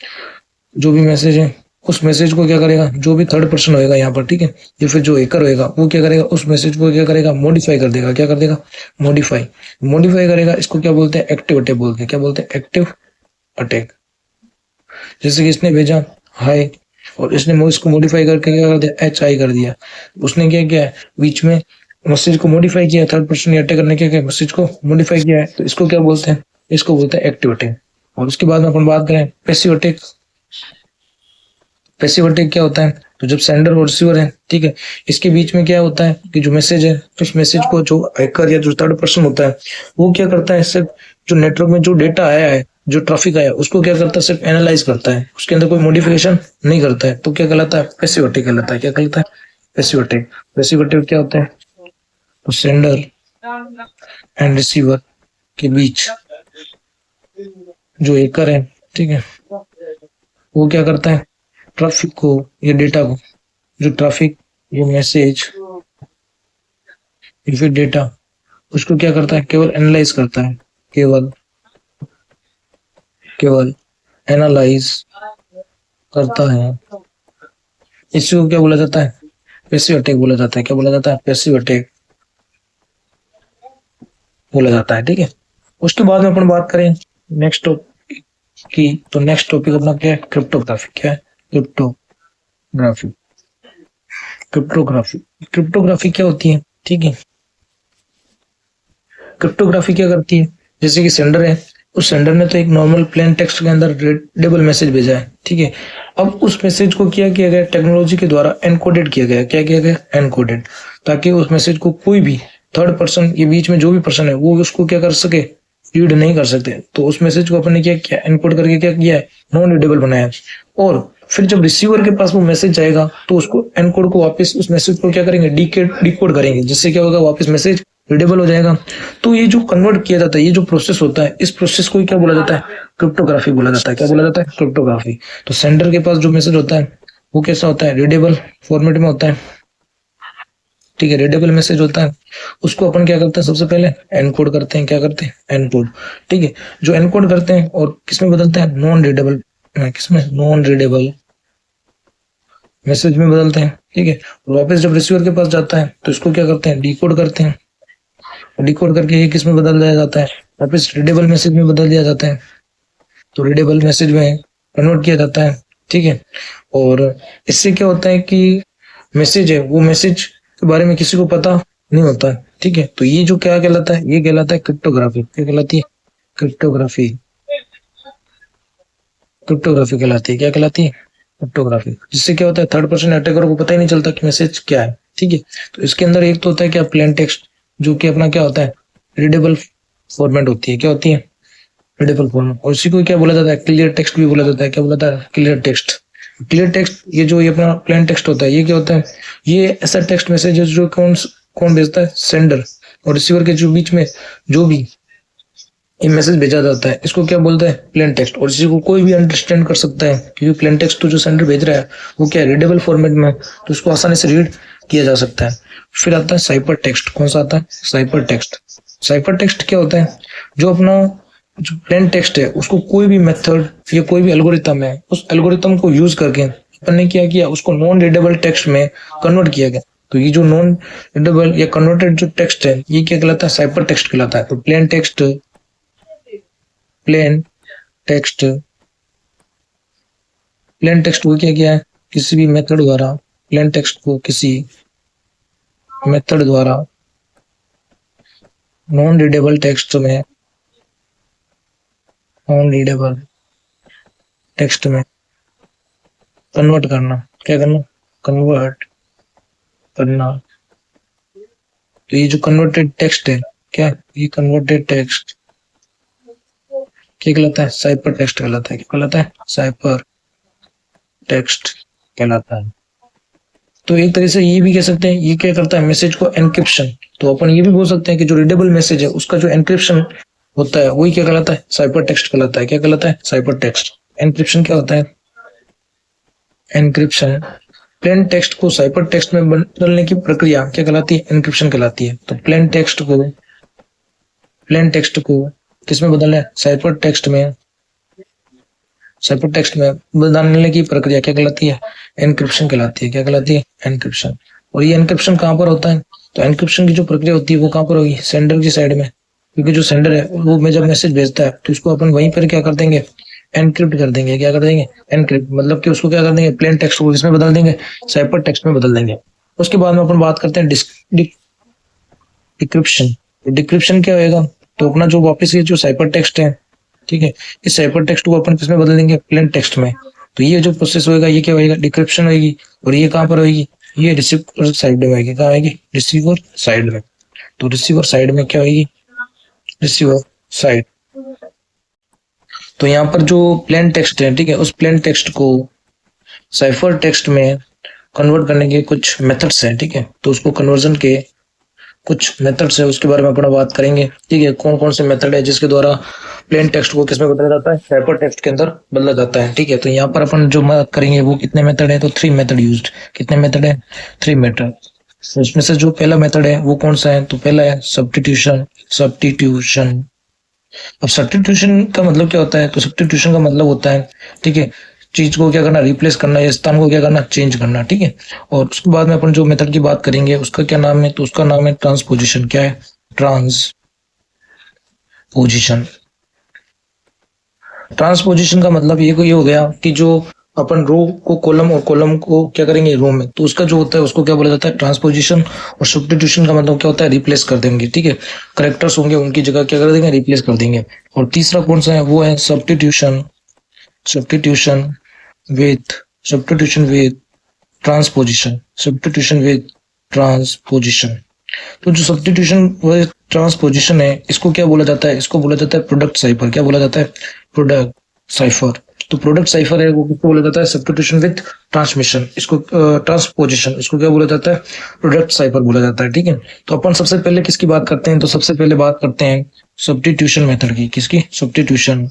जो भी मैसेज है उस मैसेज को क्या करेगा, जो भी थर्ड पर्सन होएगा यहाँ पर, ठीक है, या फिर जो हैकर होएगा वो क्या करेगा, उस मैसेज को क्या करेगा, मॉडिफाई कर देगा। क्या कर देगा, मॉडिफाई, मॉडिफाई करेगा। इसको क्या बोलते हैं, एक्टिव अटैक बोलते हैं। क्या बोलते हैं, एक्टिव अटैक। जैसे कि इसने भेजा हाय और इसने इसको मॉडिफाई करके क्या कर दिया, एच आई कर दिया। उसने क्या किया, बीच में मैसेज को मॉडिफाई किया, थर्ड पर्सन अटैक करने के क्या मैसेज को मॉडिफाई किया है, तो इसको क्या बोलते हैं, इसको बोलते हैं एक्टिव अटैक। और उसके बाद में अपन बात करें पैसिव अटैक। पैसिव अटैक क्या होता है, तो जब सेंडर और रिसीवर है, ठीक है, इसके बीच में क्या होता है कि जो मैसेज है, तो उस मैसेज को जो हैकर या जो थर्ड पर्सन होता है वो क्या करता है, सिर्फ जो नेटवर्क में जो डेटा आया है, जो ट्रैफिक आया उसको क्या करता है, सिर्फ एनालाइज करता है, उसके अंदर कोई मॉडिफिकेशन नहीं करता है। तो क्या कहलाता है, पैसिव अटैक कहलाता है। क्या कहलाता है, पैसिव अटैक। पैसिव अटैक क्या होता है, तो सेंडर एंड रिसीवर के बीच जो हैकर है, ठीक है, वो क्या करता है, ट्रैफिक को या डेटा को, जो ट्रैफिक ये मैसेज या फिर डेटा, उसको क्या करता है, केवल एनालाइज करता है, केवल केवल एनालाइज करता है। इसको क्या बोला जाता है, पैसिव अटैक बोला जाता है। क्या बोला जाता है, पैसिव अटैक बोला जाता है। ठीक है, उसके बाद में अपन बात करें नेक्स्ट टॉपिक की, तो नेक्स्ट टॉपिक अपना क्या है, क्रिप्टोग्राफी। क्या है, क्रिप्टोग्राफी। क्रिप्टोग्राफी, क्रिप्टोग्राफी क्या होती है, ठीक है, क्रिप्टोग्राफी क्या करती है, जैसे कि सेंडर है, उस सेंडर ने तो एक नॉर्मल प्लेन टेक्स्ट के अंदर रीडेबल मैसेज भेजा है, ठीक है। अब उस मैसेज को क्या किया गया, टेक्नोलॉजी के द्वारा एनकोडेड किया गया। क्या किया गया, एनकोडेड, ताकि उस मैसेज को कोई भी थर्ड पर्सन, ये बीच में जो भी पर्सन है, वो उसको क्या कर सके, रीड नहीं कर सकते। तो उस मैसेज को अपन ने क्या किया, एनकोड करके क्या किया है, नॉन रीडेबल बनाया। और फिर जब रिसीवर के पास वो मैसेज जाएगा तो उसको एनकोड को वापस उस मैसेज को क्या करेंगे, डिकोड करेंगे, जिससे क्या होगा, वापस मैसेज रीडेबल हो जाएगा। तो ये जो कन्वर्ट किया जाता है, ये जो प्रोसेस होता है, इस प्रोसेस को क्या बोला जाता है, क्रिप्टोग्राफी बोला जाता है। क्या बोला जाता है, क्रिप्टोग्राफी। तो सेंडर के पास जो मैसेज होता है वो कैसा होता है, रीडेबल फॉर्मेट में होता है, ठीक है, रीडेबल मैसेज होता है। उसको अपन क्या करते हैं, सबसे पहले एनकोड करते हैं। क्या करते हैं, एनकोड, ठीक है। जो एनकोड करते हैं और किसमें बदलते हैं, नॉन रीडेबल, किसमें, नॉन रीडेबल मैसेज में बदलते हैं, ठीक है। वापस जब रिसीवर के पास जाता है तो इसको क्या करते हैं, डिकोड करते हैं। डिकोड करके ये किस में बदल दिया जाता है, वापस रीडेबल मैसेज में बदल दिया जाता है। तो रीडेबल मैसेज में कन्वर्ट किया जाता है, ठीक है। और इससे क्या होता है कि मैसेज है, वो मैसेज के बारे में किसी को पता नहीं होता है, ठीक है। तो ये जो क्या कहलाता है, ये कहलाता है क्रिप्टोग्राफी। क्या कहलाती है, क्रिप्टोग्राफी। क्रिप्टोग्राफी कहलाती है, क्या कहलाती है, क्रिप्टोग्राफी। जिससे क्या होता है, थर्ड पर्सन अटैकर को पता ही नहीं चलता कि मैसेज क्या है, ठीक है। तो इसके अंदर एक तो होता है क्या, प्लेन टेक्स्ट, जो कि अपना क्या होता है, रीडेबल फॉर्मेट होती है। क्या होती है, रीडेबल फॉर्मेट। और इसी को क्या बोला जाता है, क्लियर टेक्स्ट भी बोला जाता है। क्या बोला जाता है, क्लियर टेक्स्ट। क्लियर टेक्स्ट, ये जो ये अपना प्लेन टेक्स्ट होता है, ये क्या होता है, ये ऐसा टेक्स्ट मैसेज है जो कौन भेजता है, सेंडर और रिसीवर के जो बीच में जो भी ये मैसेज भेजा जाता है, इसको क्या बोलते हैं, प्लेन टेक्स्ट। और इसी को कोई भी अंडरस्टैंड कर सकता है, क्योंकि प्लेन टेक्स्ट तो जो सेंडर भेज रहा है वो क्या है, रीडेबल फॉर्मेट में, तो उसको आसानी से रीड किया जा सकता है। फिर आता है साइपर टेक्स्ट। कौन सा आता है, साइपर टेक्स्ट। साइपर टेक्स्ट क्या होता है, जो अपना जो प्लेन टेक्स्ट है उसको कोई भी मेथड या कोई भी एल्गोरिथम है, उस एल्गोरिथम को यूज करके अपन ने क्या किया, उसको नॉन रीडेबल टेक्स्ट में कन्वर्ट किया गया। तो ये जो नॉन रीडेबल या कन्वर्टेड जो टेक्स्ट है, ये क्या कहलाता है, साइपर टेक्स्ट कहलाता है। तो plain text, plain text, plain text को क्या किया है, किसी भी मेथड द्वारा, प्लेन टेक्स्ट को किसी मेथड द्वारा नॉन रीडेबल टेक्स्ट में, नॉन रीडेबल टेक्स्ट में कन्वर्ट करना। क्या करना, कन्वर्ट करना। तो ये जो कन्वर्टेड टेक्स्ट है, क्या ये कन्वर्टेड टेक्स्ट क्या कहलाता है, साइपर टेक्स्ट कहलाता है। क्या कहलाता है, साइपर टेक्स्ट कहलाता है। तो एक तरह से ये भी कह सकते हैं, ये क्या करता है, मैसेज को एनक्रिप्शन। तो अपन ये भी बोल सकते हैं कि जो रीडेबल मैसेज है उसका जो एनक्रिप्शन होता है वही क्या कहलाता है, साइपर टेक्स्ट कहलाता है। क्या कहलाता है, साइपर टेक्स्ट। एनक्रिप्शन क्या होता है, एनक्रिप्शन। प्लेन टेक्स्ट को साइपर टेक्स्ट में बदलने की प्रक्रिया क्या कहलाती है, एनक्रिप्शन कहलाती है। तो प्लेन टेक्स्ट को किस में बदलना है, साइपर टेक्स्ट में, साइपर टेक्स्ट में बदलने की प्रक्रिया क्या कहलाती है, एनक्रिप्शन कहलाती है। क्या कहलाती है, एनक्रिप्शन। और ये एनक्रिप्शन कहाँ पर होता है, तो एनक्रिप्शन की जो प्रक्रिया होती है वो कहाँ पर होगी, सेंडर की साइड में। क्योंकि जो सेंडर है वो में जब मैसेज भेजता है तो उसको अपन वहीं पर क्या कर देंगे, एनक्रिप्ट कर देंगे। क्या कर देंगे, एनक्रिप्ट, मतलब कि उसको क्या कर देंगे, प्लेन टेक्स्ट को इसमें बदल देंगे, साइपर टेक्स्ट में बदल देंगे। उसके बाद में अपन बात करते हैं डिक्रिप्शन। डिक्रिप्शन क्या होगा, तो अपना जो वापस ये जो साइपर टेक्स्ट है, ठीक है, इस साइपर टेक्स्ट को अपन किसमें बदल देंगे, प्लेन टेक्स्ट में। तो ये जो प्रोसेस होगा ये क्या होगा, डिक्रिप्शन होगी। और ये कहाँ पर होगी, ये रिसीवर साइड में होगी। कहाँ होगी, रिसीवर साइड में। तो रिसीवर साइड में क्या होगी, रिसीवर साइड। तो यहाँ पर जो प्लेन टेक्स्ट है, ठीक है, उस प्लेन टेक्स्ट को साइफर टेक्स्ट में कन्वर्ट करने के कुछ मेथड्स हैं, ठीक है। तो उसको कन्वर्जन के कुछ मेथड्स है, उसके बारे में अपना बात करेंगे, ठीक है। कौन कौन से मेथड है जिसके द्वारा प्लेन टेक्स्ट को किसमें बदला जाता है, साइफर टेक्स्ट के अंदर बदला जाता है, ठीक है। तो यहाँ पर अपन जो बात करेंगे वो कितने मेथड है, तो 3 मेथड यूज्ड। कितने मेथड है, 3 मेथड। इसमें से जो पहला मेथड है वो कौन सा है, तो पहला है सब्स्टिट्यूशन। सब्स्टिट्यूशन, अब सब्स्टिट्यूशन का मतलब क्या होता है, तो सब्स्टिट्यूशन का मतलब होता है, ठीक है, चीज को क्या करना, रिप्लेस करना, या स्थान को क्या करना, चेंज करना, ठीक है। और उसके बाद में अपन जो मेथड की बात करेंगे उसका क्या नाम है, तो उसका नाम है ट्रांसपोजिशन। क्या है, ट्रांसपोजिशन। ट्रांसपोजिशन का मतलब ये हो गया कि जो अपन रो को कॉलम और कॉलम को क्या करेंगे रो में, तो उसका जो होता है उसको क्या बोला जाता है ट्रांसपोजिशन। और सब्स्टिट्यूशन का मतलब क्या होता है रिप्लेस कर देंगे, ठीक है। करेक्टर्स होंगे उनकी जगह क्या कर देंगे रिप्लेस कर देंगे। और तीसरा कौन सा है वो है substitution, substitution with, substitution with transposition, substitution with transposition. तो जो सब्स्टिट्यूशन विद ट्रांसपोजिशन है इसको क्या बोला जाता है, इसको बोला जाता है प्रोडक्ट साइफर। क्या बोला जाता है प्रोडक्ट साइफर। तो प्रोडक्ट साइफर है वो किसको बोला जाता है सब्स्टिट्यूशन विद ट्रांसमिशन, इसको ट्रांसपोजिशन, इसको क्या बोला जाता है प्रोडक्ट साइफर बोला जाता है, ठीक है। तो अपन सबसे पहले किसकी बात करते हैं, तो सबसे पहले बात करते हैं सब्स्टिट्यूशन मेथड की। किसकी सब्स्टिट्यूशन।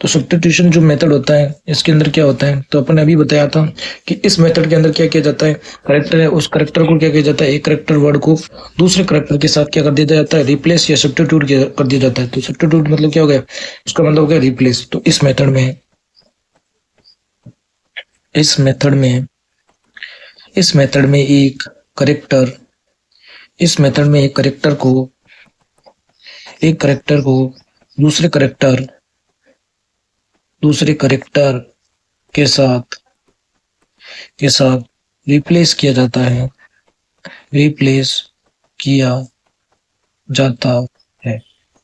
तो सब्स्टिट्यूशन जो मेथड होता है इसके अंदर क्या होता है, तो अपन ने अभी बताया था कि इस मेथड के अंदर क्या किया जाता है, करेक्टर है उस करेक्टर को क्या किया जाता है, एक करेक्टर वर्ड को दूसरे करेक्टर के साथ क्या कर दिया जाता है रिप्लेस या सब्स्टिट्यूट कर दिया जाता है। तो सब्स्टिट्यूट मतलब क्या हो गया, उसका मतलब हो गया रिप्लेस। तो इस मेथड में इस मेथड में एक करेक्टर, इस मेथड में एक करेक्टर को दूसरे करेक्टर के साथ रिप्लेस किया जाता है, रिप्लेस किया जाता है।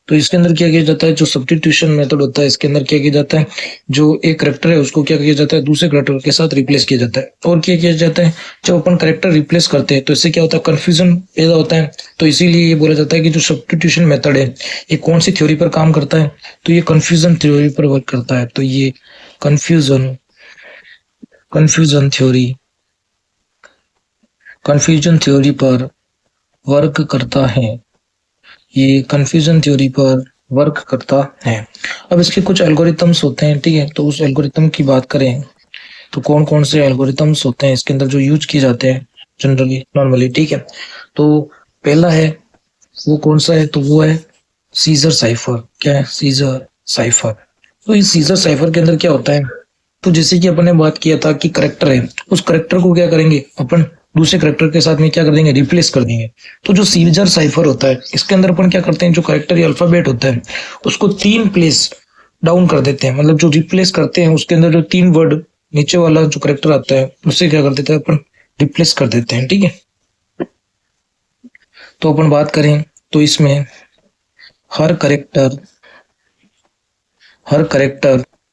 तो इसके अंदर क्या किया जाता है, जो सब्स्टिट्यूशन मेथड होता है इसके अंदर क्या किया जाता है, जो एक करेक्टर है उसको क्या किया जाता है दूसरे करेक्टर के साथ रिप्लेस किया जाता है। और क्या किया जाता है, जब अपन करेक्टर रिप्लेस करते हैं तो इससे क्या होता है कंफ्यूजन पैदा होता है। तो इसीलिए ये बोला जाता है कि जो सब्स्टिट्यूशन मेथड है ये कौन सी थ्योरी पर काम करता है, तो ये कंफ्यूजन थ्योरी पर वर्क करता है। तो ये कंफ्यूजन थ्योरी पर वर्क करता है, ये कंफ्यूजन थ्योरी पर वर्क करता है। अब इसके कुछ एल्गोरिथम्स होते हैं, ठीक है। तो उस एल्गोरिथम की बात करें तो कौन कौन से एल्गोरिथम्स होते हैं इसके अंदर जो यूज किए जाते हैं जनरली नॉर्मली, ठीक है। तो पहला है वो कौन सा है, तो वो है सीजर साइफर। क्या है सीजर साइफर। तो इस सीजर साइफर के अंदर क्या होता है, तो जैसे कि अपन ने बात किया था कि करेक्टर है उस करेक्टर को क्या करेंगे अपन दूसरे करेक्टर के साथ में क्या कर देंगे रिप्लेस कर देंगे। तो जो सीजर साइफर होता है इसके अंदर अपन क्या करते हैं, जो करेक्टर या अल्फाबेट होता है उसको 3 प्लेस डाउन कर देते हैं। मतलब जो रिप्लेस करते हैं उसके अंदर जो 3 वर्ड नीचे वाला जो करेक्टर आता है उससे क्या कर देते हैं अपन रिप्लेस कर देते हैं, ठीक है। तो अपन बात करें तो इसमें हर करेक्टर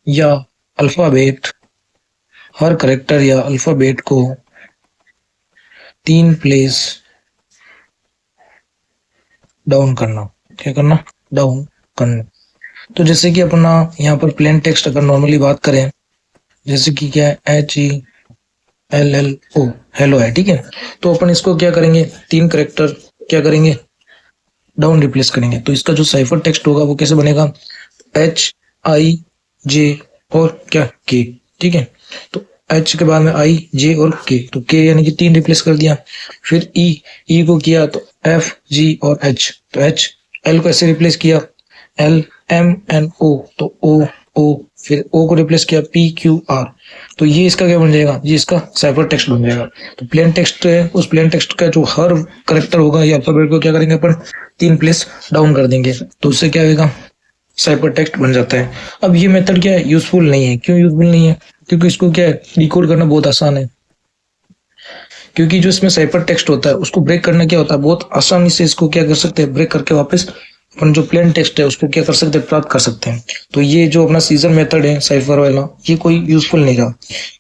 या अल्फाबेट को 3 प्लेस डाउन करना। क्या करना, डाउन करना। तो जैसे कि अपना यहाँ पर प्लेन टेक्स्ट अगर नॉर्मली बात करें जैसे कि क्या है HELLO हेलो है, ठीक है। तो अपन इसको क्या करेंगे 3 करेक्टर क्या करेंगे डाउन रिप्लेस करेंगे। तो इसका जो साइफर टेक्स्ट होगा वो कैसे बनेगा HIJ और क्या K, ठीक है। तो H के बाद में IJ और K, तो K यानी कि 3 रिप्लेस कर दिया। फिर E को किया तो FG और H, तो H L को ऐसे रिप्लेस किया LMNO, तो O फिर O को रिप्लेस किया PQR। तो ये इसका क्या बन जाएगा, ये इसका साइफर टेक्स्ट बन जाएगा। तो प्लेन टेक्स्ट है उस प्लेन टेक्स्ट का जो हर करेक्टर होगा या अल्फाबेट को क्या करेंगे अपन 3 प्लेस डाउन कर देंगे, तो उससे क्या होगा साइफर टेक्स्ट बन जाता है। अब ये मेथड क्या है यूजफुल नहीं है। क्यों यूजफुल नहीं है, क्योंकि इसको क्या है डिकोड करना बहुत आसान है। क्योंकि जो इसमें साइफर टेक्स्ट होता है उसको ब्रेक करना क्या होता है बहुत आसानी से इसको क्या कर सकते हैं ब्रेक करके वापस अपन जो प्लेन टेक्स्ट है उसको क्या कर सकते हैं प्राप्त कर सकते हैं। तो ये जो अपना सीजर मेथड है साइफर वाला ये कोई यूजफुल नहीं रहा।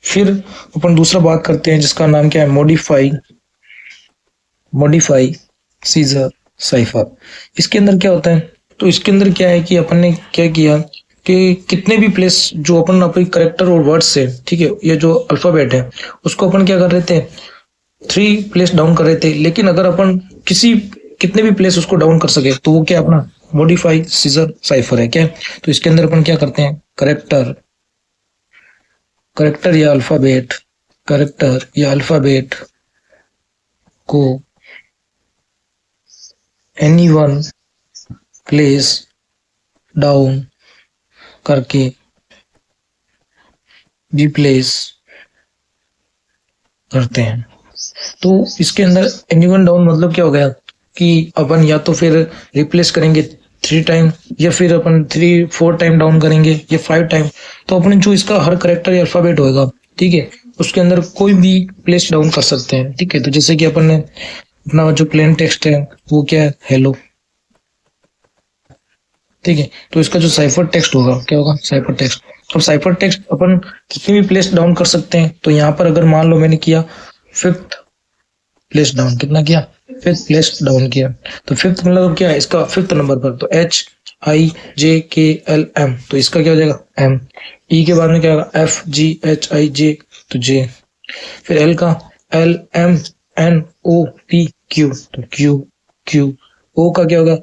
फिर अपन दूसरा बात करते हैं जिसका नाम क्या है मॉडिफाई सीजर साइफर। इसके अंदर क्या होता है, तो इसके अंदर क्या है कि अपन ने क्या किया कि कितने भी प्लेस जो अपन अपने करेक्टर और वर्ड से, ठीक है, ये जो अल्फाबेट है उसको अपन क्या कर रहे थे 3 प्लेस डाउन कर रहे थे। लेकिन अगर अपन कितने भी प्लेस उसको डाउन कर सके तो वो क्या अपना मॉडिफाई सीजर साइफर है क्या। तो इसके अंदर अपन क्या करते हैं करेक्टर या अल्फाबेट को एनी वन प्लेस डाउन करके रिप्लेस करते हैं। तो इसके अंदर एनी वन डाउन मतलब क्या हो गया कि अपन या तो फिर रिप्लेस करेंगे 3 टाइम, या फिर अपन 3-4 टाइम डाउन करेंगे, या 5 टाइम, तो अपन जो इसका हर करेक्टर या अल्फाबेट होगा, ठीक है, उसके अंदर कोई भी प्लेस डाउन कर सकते हैं। ठीक है, तो जैसे कि अपन ने अपना जो प्लेन टेक्स्ट है वो क्या है, हेलो। ठीक है, तो इसका जो साइफर टेक्स्ट होगा क्या होगा, साइफर टेक्स्ट। अब साइफर टेक्स्ट अपन कितनी भी प्लेस डाउन कर सकते हैं। तो यहाँ पर अगर मान लो मैंने किया 5th प्लेस डाउन, कितना किया, 5th प्लेस डाउन किया, तो 5th मतलब क्या है, इसका 5th नंबर पर, तो HIJKLM, तो इसका क्या हो जाएगा M। E के बाद में क्या होगा FGHIJ, तो J। फिर L का LMNOPQ, तो Q। O का क्या होगा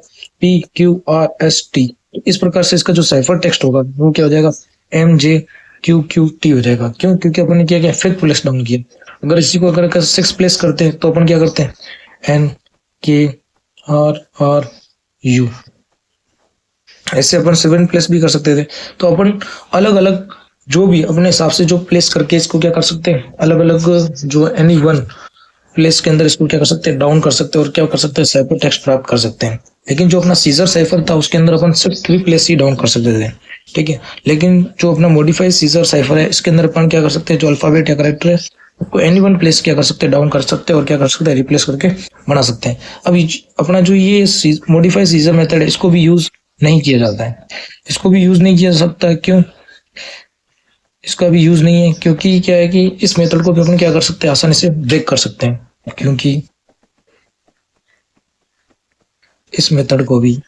PQRST। इस प्रकार से इसका जो साइफर टेक्स्ट होगा वो क्या हो जाएगा MJQQT हो जाएगा। क्यों, क्योंकि अपन ने क्या किया, 5th प्लेस डाउन किया। अगर इसी को अगर 6 प्लेस करते हैं तो अपन क्या करते हैं NKRRU। ऐसे अपन 7 प्लेस भी कर सकते थे। तो अपन अलग अलग जो भी अपने हिसाब से जो प्लेस करके इसको क्या कर सकते हैं, अलग अलग जो एनी वन प्लेस के अंदर इसको क्या कर सकते हैं, डाउन कर सकते हैं, और क्या कर सकते हैं, साइफर टेक्स्ट प्राप्त कर सकते हैं। लेकिन जो अपना सीजर साइफर था उसके अंदर अपन सिर्फ 3 प्लेस ही डाउन कर सकते थे। ठीक है, लेकिन जो अपना मॉडिफाइड सीजर साइफर है इसके अंदर अपन क्या कर सकते हैं, जो अल्फाबेट या करेक्टर है उसको एनी वन प्लेस क्या कर सकते हैं, डाउन कर सकते हैं, और क्या कर सकते हैं, रिप्लेस करके बना सकते हैं। अब अपना जो ये मॉडिफाइड सीजर मेथड है इसको भी यूज नहीं किया जाता है, इसको भी यूज नहीं किया जा सकता। क्यों, इसका भी यूज नहीं है क्योंकि क्या है कि इस मेथड को भी अपन क्या कर सकते हैं, आसानी से ब्रेक कर सकते हैं। क्योंकि इस मेथड को भी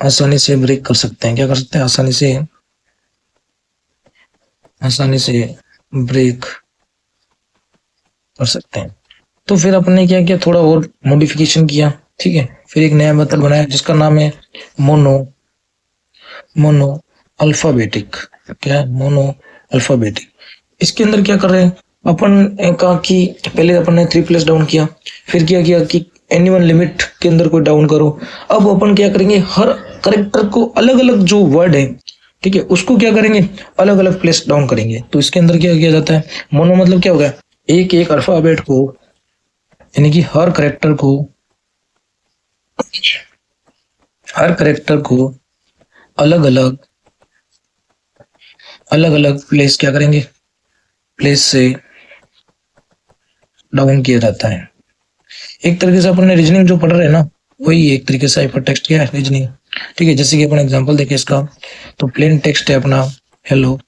आसानी से ब्रेक कर सकते हैं, क्या कर सकते हैं, आसानी से ब्रेक कर सकते हैं। तो फिर अपन ने क्या किया, थोड़ा और मॉडिफिकेशन किया। ठीक है, फिर एक नया मेथड बनाया जिसका नाम है मोनो अल्फाबेटिक। क्या है, मोनो अल्फाबेटिक। इसके अंदर क्या कर रहे हैं अपन का कि पहले अपन ने 3 प्लेस डाउन किया, फिर क्या किया कि एनी वन लिमिट के अंदर कोई डाउन करो। अब अपन क्या करेंगे, हर करेक्टर को अलग अलग जो वर्ड है, ठीक है, उसको क्या करेंगे, अलग अलग प्लेस डाउन करेंगे। तो इसके अंदर क्या किया जाता है, मोनो मतलब क्या होगा, एक एक अल्फाबेट को, यानी कि हर करेक्टर को अलग अलग प्लेस क्या करेंगे, प्लेस से डाउन किया जाता है। एक तरीके से अपन ने रीजनिंग जो पढ़ रहे हैं ना, वही एक तरीके से हाइपर टेक्स्ट क्या है, रीजनिंग। ठीक है, जैसे कि अपन एग्जांपल देखें इसका, तो प्लेन टेक्स्ट है अपना हेलो।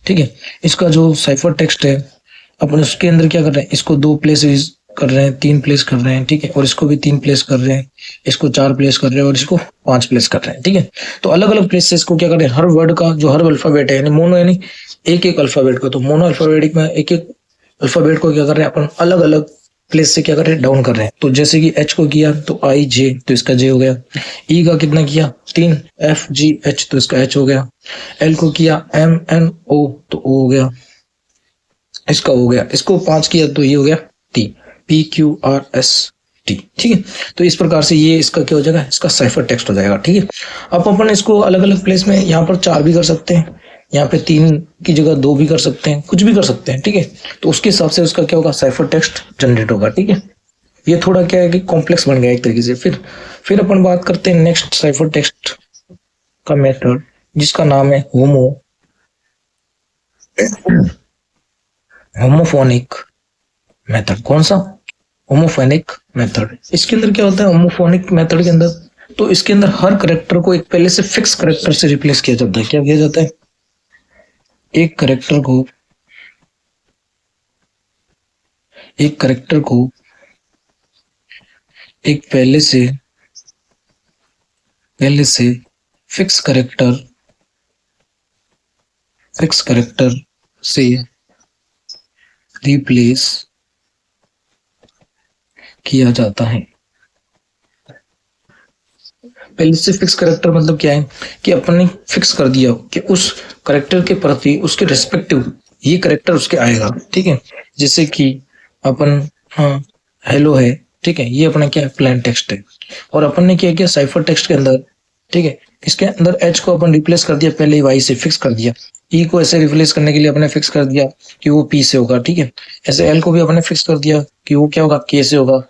ठीक है, इसका जो साइफर टेक्स्ट है अपन उसके अंदर क्या कर रहे हैं, इसको 2 प्लेस कर रहे हैं, 3 प्लेस कर रहे हैं। ठीक है, और इसको भी 3 प्लेस कर रहे हैं, इसको 4 प्लेस कर रहे हैं, और इसको 5 प्लेस कर रहे हैं। ठीक है, तो अलग अलग प्लेस से इसको क्या कर रहे हैं, हर वर्ड का जो हर अल्फाबेट है, यानी मोनो यानी एक एक अल्फाबेट को, तो मोनो अल्फाबेटिक में एक एक अल्फाबेट को क्या कर रहे हैं अपन अलग अलग प्लेस से क्या कर रहे हैं, डाउन कर रहे हैं। तो जैसे कि एच को किया तो IJ, तो इसका J हो गया। ई का कितना किया 3, FGH, तो इसका H हो गया। एल को किया MNO, तो O हो गया, इसका हो गया। इसको 5 किया तो ये हो गया T, PQRST। ठीक है, तो इस प्रकार से ये इसका क्या हो जाएगा, इसका साइफर टेक्स्ट हो जाएगा। ठीक है, अब अपन इसको अलग अलग प्लेस में यहाँ पर 4 भी कर सकते हैं, यहाँ पे 3 की जगह 2 भी कर सकते हैं, कुछ भी कर सकते हैं। ठीक है, तो उसके हिसाब से उसका क्या होगा, साइफर टेक्स्ट जनरेट होगा। ठीक है, ये थोड़ा क्या है कि कॉम्प्लेक्स बन गया एक तरीके से। फिर अपन बात करते हैं नेक्स्ट साइफर टेक्स्ट का मेथड, जिसका नाम है होमोफोनिक मेथड। कौन सा, होमोफोनिक मेथड। इसके अंदर क्या होता है, होमोफोनिक मेथड के अंदर, तो इसके अंदर हर करेक्टर को एक पहले से फिक्स करेक्टर से रिप्लेस किया जाता है। क्या किया जाता है, एक करेक्टर को एक पहले से फिक्स करेक्टर से रिप्लेस किया जाता है। पहले से फिक्स करेक्टर मतलब क्या है कि अपन ने फिक्स कर दिया कि उस करेक्टर के प्रति उसके रिस्पेक्टिव ये करेक्टर उसके आएगा। ठीक है, जैसे कि अपन हेलो है, ठीक है, ये अपना क्या है, प्लेन टेक्स्ट है, और अपन ने क्या किया साइफर टेक्स्ट के अंदर, ठीक है, इसके अंदर H को अपन रिप्लेस कर दिया, पहले Y से फिक्स कर दिया। E को ऐसे रिप्लेस करने के लिए अपने फिक्स कर दिया कि वो P से होगा। ठीक है, ऐसे L को भी अपने फिक्स कर दिया कि वो क्या होगा, K से होगा,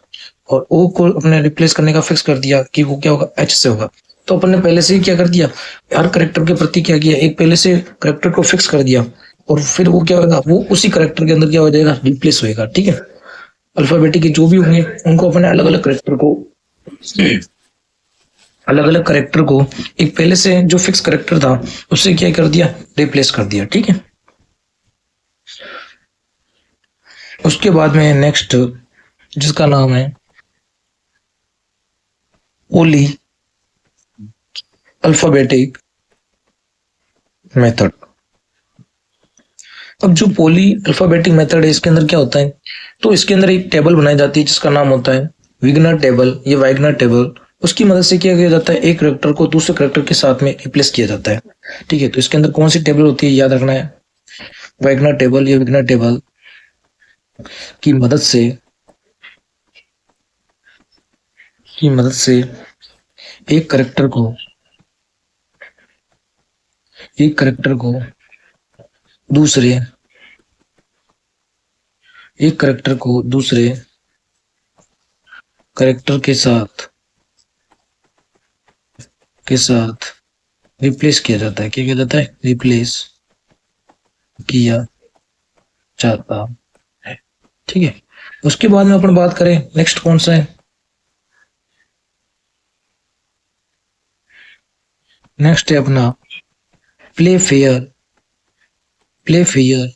और ओ को अपने रिप्लेस करने का फिक्स कर दिया कि वो क्या होगा, एच से होगा। तो अपन ने पहले से ही क्या कर दिया, हर करेक्टर के प्रति क्या किया, एक पहले से करेक्टर को फिक्स कर दिया और फिर वो क्या होगा, वो उसी करेक्टर के अंदर क्या हो जाएगा, रिप्लेस होएगा। ठीक है, अल्फाबेटिक के जो भी होंगे उनको अपने अलग अलग करेक्टर को एक पहले से जो फिक्स करेक्टर था उससे क्या कर दिया, रिप्लेस कर दिया। ठीक है, उसके बाद में नेक्स्ट जिसका नाम है ओली अल्फाबेटिक मेथड। अब जो पोली अल्फाबेटिक मेथड है इसके अंदर क्या होता है, तो इसके अंदर एक टेबल बनाई जाती है जिसका नाम होता है विग्नर टेबल। ये वाइग्नर टेबल, उसकी मदद से क्या किया जाता है, एक करेक्टर को दूसरे करेक्टर के साथ में रिप्लेस किया जाता है। ठीक है, तो इसके अंदर कौन सी टेबल होती है याद रखना है, वाइग्नर टेबल। या विग्नर टेबल की मदद से एक करेक्टर को दूसरे करेक्टर के साथ रिप्लेस किया जाता है। क्या किया जाता है, रिप्लेस किया जाता है। ठीक है, उसके बाद में अपन बात करें नेक्स्ट कौन सा है, नेक्स्ट है अपना प्ले फेयर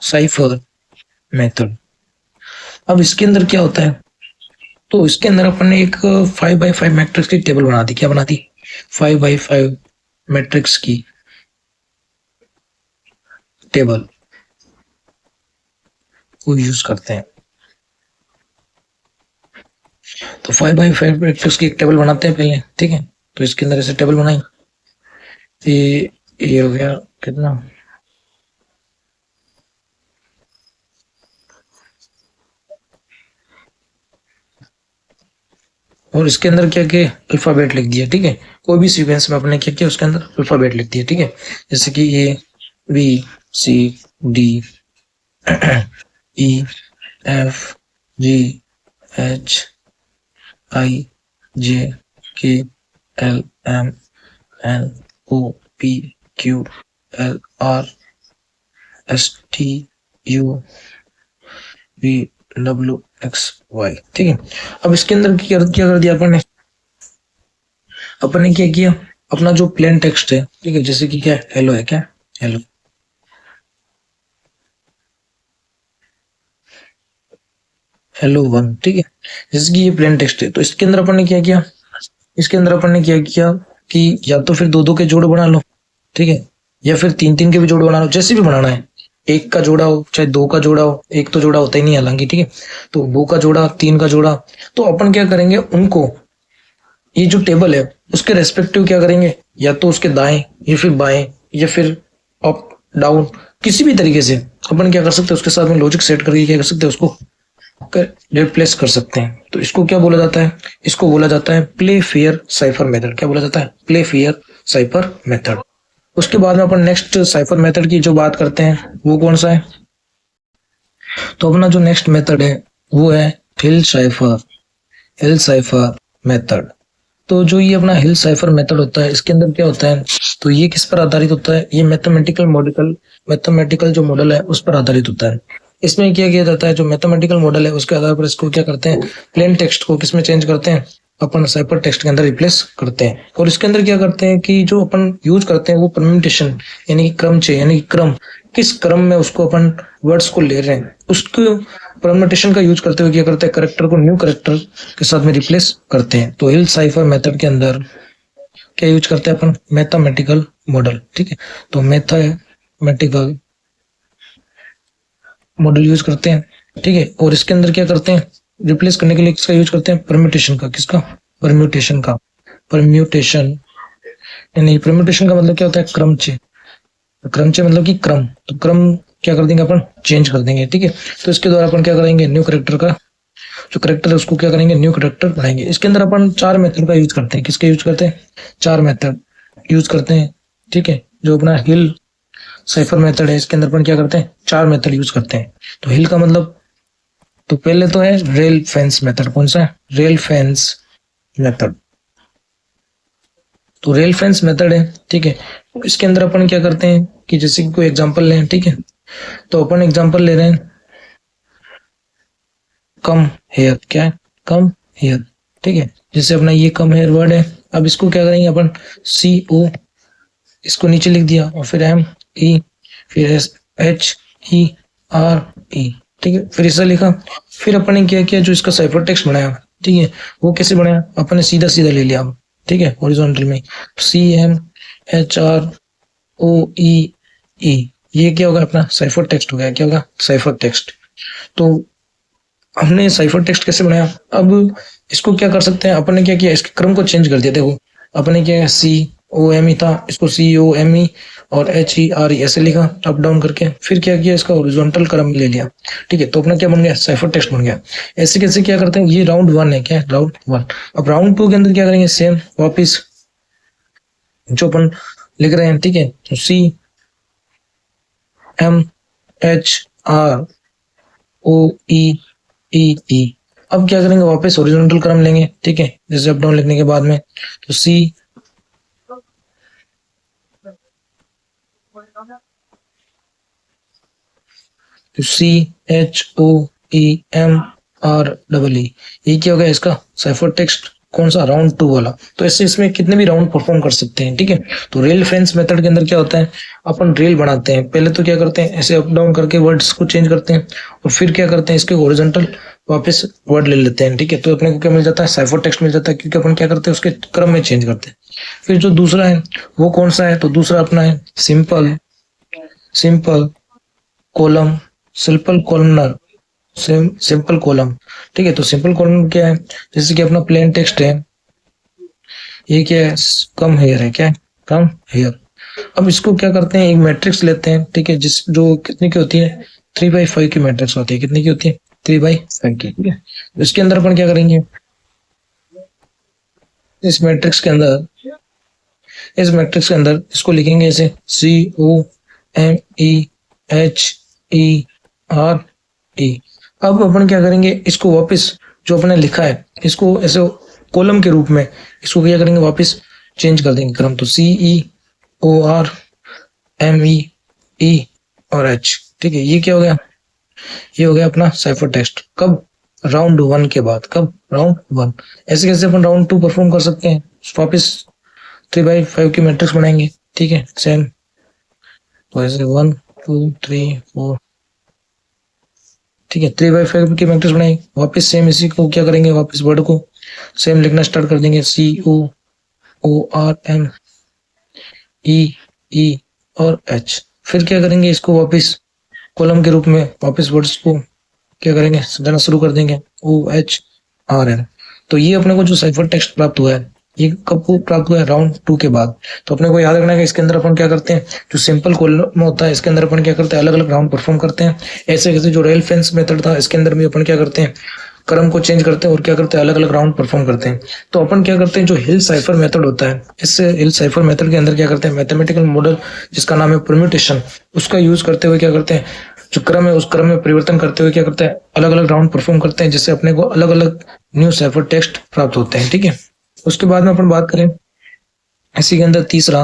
साइफर मेथड। अब इसके अंदर क्या होता है, तो इसके अंदर अपन ने एक 5x5 मैट्रिक्स की टेबल बना दी। क्या बना दी, 5x5 मैट्रिक्स की टेबल को यूज करते हैं। तो 5x5 मैट्रिक्स की एक टेबल बनाते हैं पहले। ठीक है, तो इसके अंदर ऐसे टेबल बनाई, ये हो गया कितना, और इसके अंदर क्या किया, अल्फाबेट लिख दिया। ठीक है, कोई भी सीक्वेंस में अपने क्या किया, उसके अंदर अल्फाबेट लिख दिया। ठीक है, जैसे कि A B C D E F G H I J K L M N O P Q L R S T U V W X Y. ठीक है, अब इसके अंदर क्या कर दिया अपन ने क्या किया, अपना जो प्लेन टेक्स्ट है, ठीक है, जैसे कि क्या हेलो है, क्या हेलो, हेलो 1। ठीक है, जैसे कि ये प्लेन टेक्स्ट है, तो इसके अंदर अपन ने क्या किया, कि या तो फिर दो के जोड़ बना लो। ठीक है, या फिर तीन के भी जोड़ बना लो, जैसे भी बनाना है। एक का जोड़ा हो चाहे दो का जोड़ा हो, एक तो जोड़ा होता ही नहीं हालांकि। ठीक है, तो दो का जोड़ा, तीन का जोड़ा, तो अपन क्या करेंगे, उनको ये जो टेबल है उसके रेस्पेक्टिव क्या करेंगे, या तो उसके दाएं या फिर बाएं या फिर अप डाउन, किसी भी तरीके से अपन क्या कर सकते हैं, उसके साथ में लॉजिक सेट करके क्या कर सकते हैं, उसको रिप्लेस कर सकते हैं। तो इसको क्या बोला जाता है, इसको बोला जाता है प्ले फेयर साइफर मेथड। क्या बोला जाता है, प्ले फेयर साइफर मेथड। उसके बाद में अपन नेक्स्ट साइफर मेथड की जो बात करते हैं वो कौन सा है, तो अपना जो नेक्स्ट मेथड है वो है हिल साइफर मेथड। तो जो ये अपना हिल साइफर मेथड होता है, इसके अंदर क्या होता है, तो ये किस पर आधारित होता है, ये मैथमेटिकल जो मॉडल है उस पर आधारित होता है। इसमें क्या किया जाता है, जो मैथमेटिकल मॉडल है उसके आधार पर इसको क्या करते हैं, प्लेन टेक्स्ट को किसमें चेंज करते हैं, अपन साइफर टेक्स्ट के अंदर रिप्लेस करते हैं। और इसके अंदर क्या करते हैं कि जो अपन यूज करते हैं वो परम्यूटेशन यानी कि क्रम, किस क्रम में उसको अपन वर्ड्स को ले रहे हैं, उसको परम्यूटेशन का यूज करते हुए क्या करते हैं, करेक्टर को न्यू करेक्टर के साथ में रिप्लेस करते हैं। तो हिल साइफर मेथड के अंदर क्या यूज करते हैं अपन, मैथमेटिकल मॉडल। ठीक है, तो मैथमेटिकल मॉडल यूज करते हैं। ठीक है, और इसके अंदर क्या करते हैं, रिप्लेस करने के लिए किसका यूज करते हैं, परम्यूटेशन का। किसका, परम्यूटेशन यानी परम्यूटेशन का मतलब क्या होता है, क्रमचे मतलब कि क्रम, तो क्रम क्या कर देंगे अपन, चेंज कर देंगे। ठीक है, तो इसके द्वारा अपन क्या करेंगे, न्यू करेक्टर का जो करेक्टर है उसको क्या करेंगे, न्यू करेक्टर बनाएंगे। इसके अंदर अपन 4 मेथड का यूज करते हैं। किसके यूज करते हैं, 4 मेथड यूज करते हैं। ठीक है, जो अपना हिल साइफर मेथड है इसके अंदर अपन क्या करते हैं, 4 मेथड यूज करते हैं। तो हिल का मतलब, तो पहले तो है रेल फेंस मेथड। कौन सा है? Rail fence method. तो रेल फेंस मेथड है, ठीक है। इसके अंदर अपन क्या करते हैं कि जैसे कि कोई एग्जांपल लें, ठीक है। तो अपन एग्जांपल ले रहे हैं कम हेयर। क्या है? कम हेयर, ठीक है। जैसे अपना ये कम हेयर वर्ड है, अब इसको क्या करेंगे अपन, सी ओ, इसको नीचे लिख दिया, और फिर एम ई, फिर एस एच ई आर ई, ठीक है। फिर ऐसा लिखा। फिर अपन ने क्या किया, जो इसका साइफर टेक्स्ट बनाया, ठीक है, वो कैसे बनाया, अपन ने सीधा सीधा ले लिया, ठीक है, हॉरिजॉन्टल में C M H R O E E, ये क्या होगा अपना साइफर टेक्स्ट हो गया। क्या होगा? Cipher text. तो हमने साइफर टेक्स्ट कैसे बनाया, अब इसको क्या कर सकते हैं, अपन ने क्या किया, इसके क्रम को चेंज कर दिया। देखो अपन ने क्या किया, सी ओ एम ई था, इसको सी ओ एम ई और एच ई आर ई ऐसे लिखा अप डाउन करके। फिर क्या किया, इसका हॉरिजॉन्टल क्रम में ले लिया, ठीक है। तो अपना क्या बन गया, साइफर टेक्स्ट बन गया। ऐसे कैसे क्या करते हैं, ये राउंड वन है, क्या है? Round one. अब राउंड टू के अंदर क्या करेंगे, सेम वापिस जो अपन लिख रहे हैं, ठीक है। तो C M H R O E E E. अब क्या करेंगे, वापस हॉरिजॉन्टल क्रम लेंगे, ठीक है, जैसे अप डाउन लिखने के बाद में। तो C C H O E M R double E, ये क्या होगा इसका साइफर टेक्स्ट। कौन सा? राउंड टू वाला। तो ऐसे इसमें कितने भी राउंड परफॉर्म कर सकते हैं, ठीक है। तो रेल फेंस मेथड के अंदर क्या होता है, अपन रेल बनाते हैं। पहले तो क्या करते हैं, ऐसे अप डाउन करके वर्ड्स को चेंज करते हैं, और फिर क्या करते हैं, इसके हॉरिजॉन्टल वापस वर्ड ले लेते हैं, ठीक है। तो अपने को क्या मिल जाता है, साइफर टेक्स्ट मिल जाता है, क्योंकि अपन क्या करते हैं, उसके क्रम में चेंज करते हैं। फिर जो दूसरा है वो कौन सा है, तो दूसरा अपना है simple simple column, simple columnar, simple column, ठीक है। तो सिंपल कॉलम क्या है, जैसे कि अपना प्लेन टेक्स्ट है, ये क्या है, कम हेयर है। क्या है? Come here. अब इसको क्या करते हैं, एक मैट्रिक्स लेते हैं, ठीक है, जिस जो कितने की होती है, 3/5 की मैट्रिक्स होती है। कितने की होती है? 3/5 की, ठीक है। तो इसके अंदर अपन क्या करेंगे, इस मैट्रिक्स के अंदर इस मैट्रिक्स के अंदर इसको लिखेंगे ऐसे, C O M E H E R E. अब अपन क्या करेंगे, इसको वापस जो अपने लिखा है, इसको ऐसे कॉलम के रूप में इसको क्या करेंगे, वापस चेंज कर देंगे क्रम। तो सी ई ओ आर एम ई ई और एच, ठीक है। ये क्या हो गया, ये हो गया अपना साइफर टेक्स्ट। कब? राउंड वन के बाद। कब? Round one. ऐसे कैसे अपन राउंड टू परफॉर्म कर सकते हैं, वापस 3/5 की मैट्रिक्स बनाएंगे, ठीक है, सेम। तो ऐसे 1 2 3 4, ठीक है, 3/5 की मैट्रिक्स बनाई, वापस सेम इसी को क्या करेंगे, वापस वर्ड को सेम लिखना स्टार्ट कर देंगे, सी ओ ओ आर एम ई ई और एच। फिर क्या करेंगे, इसको वापस कॉलम के रूप में वापस वर्ड्स को क्या करेंगे, सजाना शुरू कर देंगे, ओ एच आर एन। तो ये अपने को जो साइफर टेक्स्ट प्राप्त हुआ है, ये कब को प्राप्त हुआ है, राउंड टू के बाद। तो अपने को याद रखना है कि इसके अंदर अपन क्या करते हैं, जो सिंपल कॉलम होता है, इसके अंदर अपन क्या करते हैं, अलग अलग राउंड परफॉर्म करते हैं। ऐसे कैसे जो रेल फेंस मेथड था, इसके अंदर भी अपन क्या करते हैं, क्रम को चेंज करते हैं और क्या करते हैं, अलग अलग राउंड परफॉर्म करते हैं। तो अपन क्या करते हैं, जो हिल साइफर मेथड होता है, इससे हिल साइफर मेथड के अंदर क्या करते हैं, मैथमेटिकल मॉडल जिसका नाम है परम्यूटेशन, उसका यूज करते हुए क्या करते हैं, जो क्रम है उस क्रम में परिवर्तन करते हुए क्या करते हैं, अलग अलग राउंड परफॉर्म करते हैं, जिससे अपने को अलग अलग न्यू साइफर टेक्स्ट प्राप्त होते हैं, ठीक है। उसके बाद में अपन बात करें इसी के अंदर तीसरा,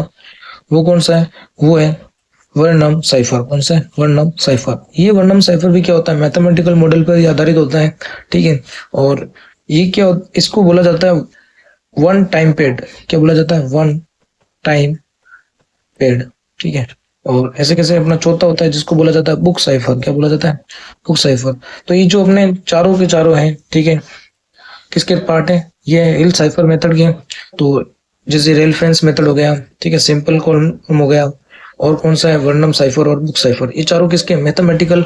वो कौन सा है, वो है वर्णम साइफर। कौन सा है? वर्णम साइफर। ये वर्णम साइफर भी क्या होता है, मैथमेटिकल मॉडल पर आधारित होता है, ठीक है। और ये क्या, इसको बोला जाता है वन टाइम पेड। क्या बोला जाता है? वन टाइम पेड, ठीक है। और ऐसे कैसे अपना चौथा होता है जिसको बोला जाता है बुक साइफर। क्या बोला जाता है? Book cipher. तो ये जो अपने चारों के चारों हैं, ठीक है, किसके पार्ट है, ये हिल साइफर मेथड के। तो जैसे रेल फेंस मेथड हो गया, ठीक है, सिंपल कॉलम हो गया, और कौन सा है, वर्णम साइफर और बुक साइफर। ये चारों किसके, मैथमेटिकल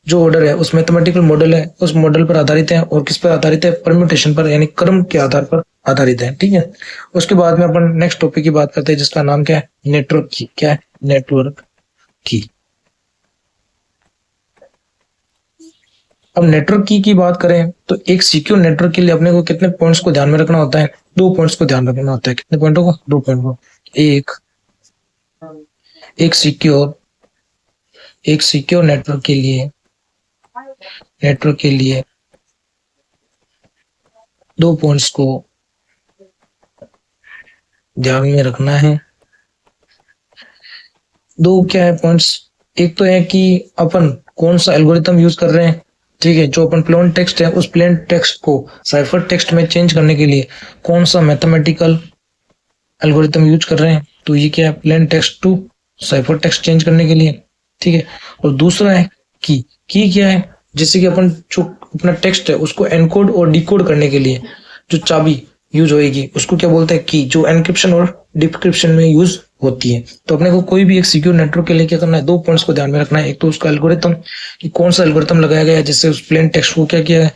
जो ऑर्डर है, उस मैथमेटिकल मॉडल है, उस मॉडल पर आधारित है। और किस पर आधारित है? परम्यूटेशन पर, यानी क्रम के आधार पर आधारित है, ठीक है। उसके बाद में अपन नेक्स्ट टॉपिक की बात करते हैं, जिसका नाम क्या है, नेटवर्क की। क्या है? नेटवर्क की। अब नेटवर्क की बात करें तो एक सिक्योर नेटवर्क के लिए अपने को कितने पॉइंट्स को ध्यान में रखना होता है, 2 पॉइंट्स को ध्यान रखना होता है। कितने पॉइंटों को? 2 पॉइंट को। एक एक सिक्योर नेटवर्क के लिए नेटवर्क के लिए दो पॉइंट्स को ध्यान में रखना है। दो क्या है पॉइंट्स, एक तो है कि अपन कौन सा एल्गोरिथम यूज कर रहे हैं, ठीक है। जो अपन प्लेन टेक्स्ट है उस प्लेन टेक्स्ट को साइफर टेक्स्ट में चेंज करने के लिए कौन सा मैथमेटिकल एल्गोरिथम यूज कर रहे हैं, तो ये क्या है, plain text to cipher text change करने के लिए, ठीक है। और दूसरा है की क्या है, जैसे कि अपन जो अपना टेक्स्ट है उसको एनकोड और डिकोड करने के लिए जो चाबी यूज होएगी उसको क्या बोलते हैं की, जो एनक्रिप्शन और डिक्रिप्शन में यूज होती है। तो अपने को कोई भी एक सिक्योर नेटवर्क के लिए क्या करना है, दो पॉइंट्स को ध्यान में रखना है। एक तो उसका एल्गोरिथम कि कौन सा एल्गोरिथम लगाया गया है जिससे उस प्लेन टेक्स्ट को क्या किया है,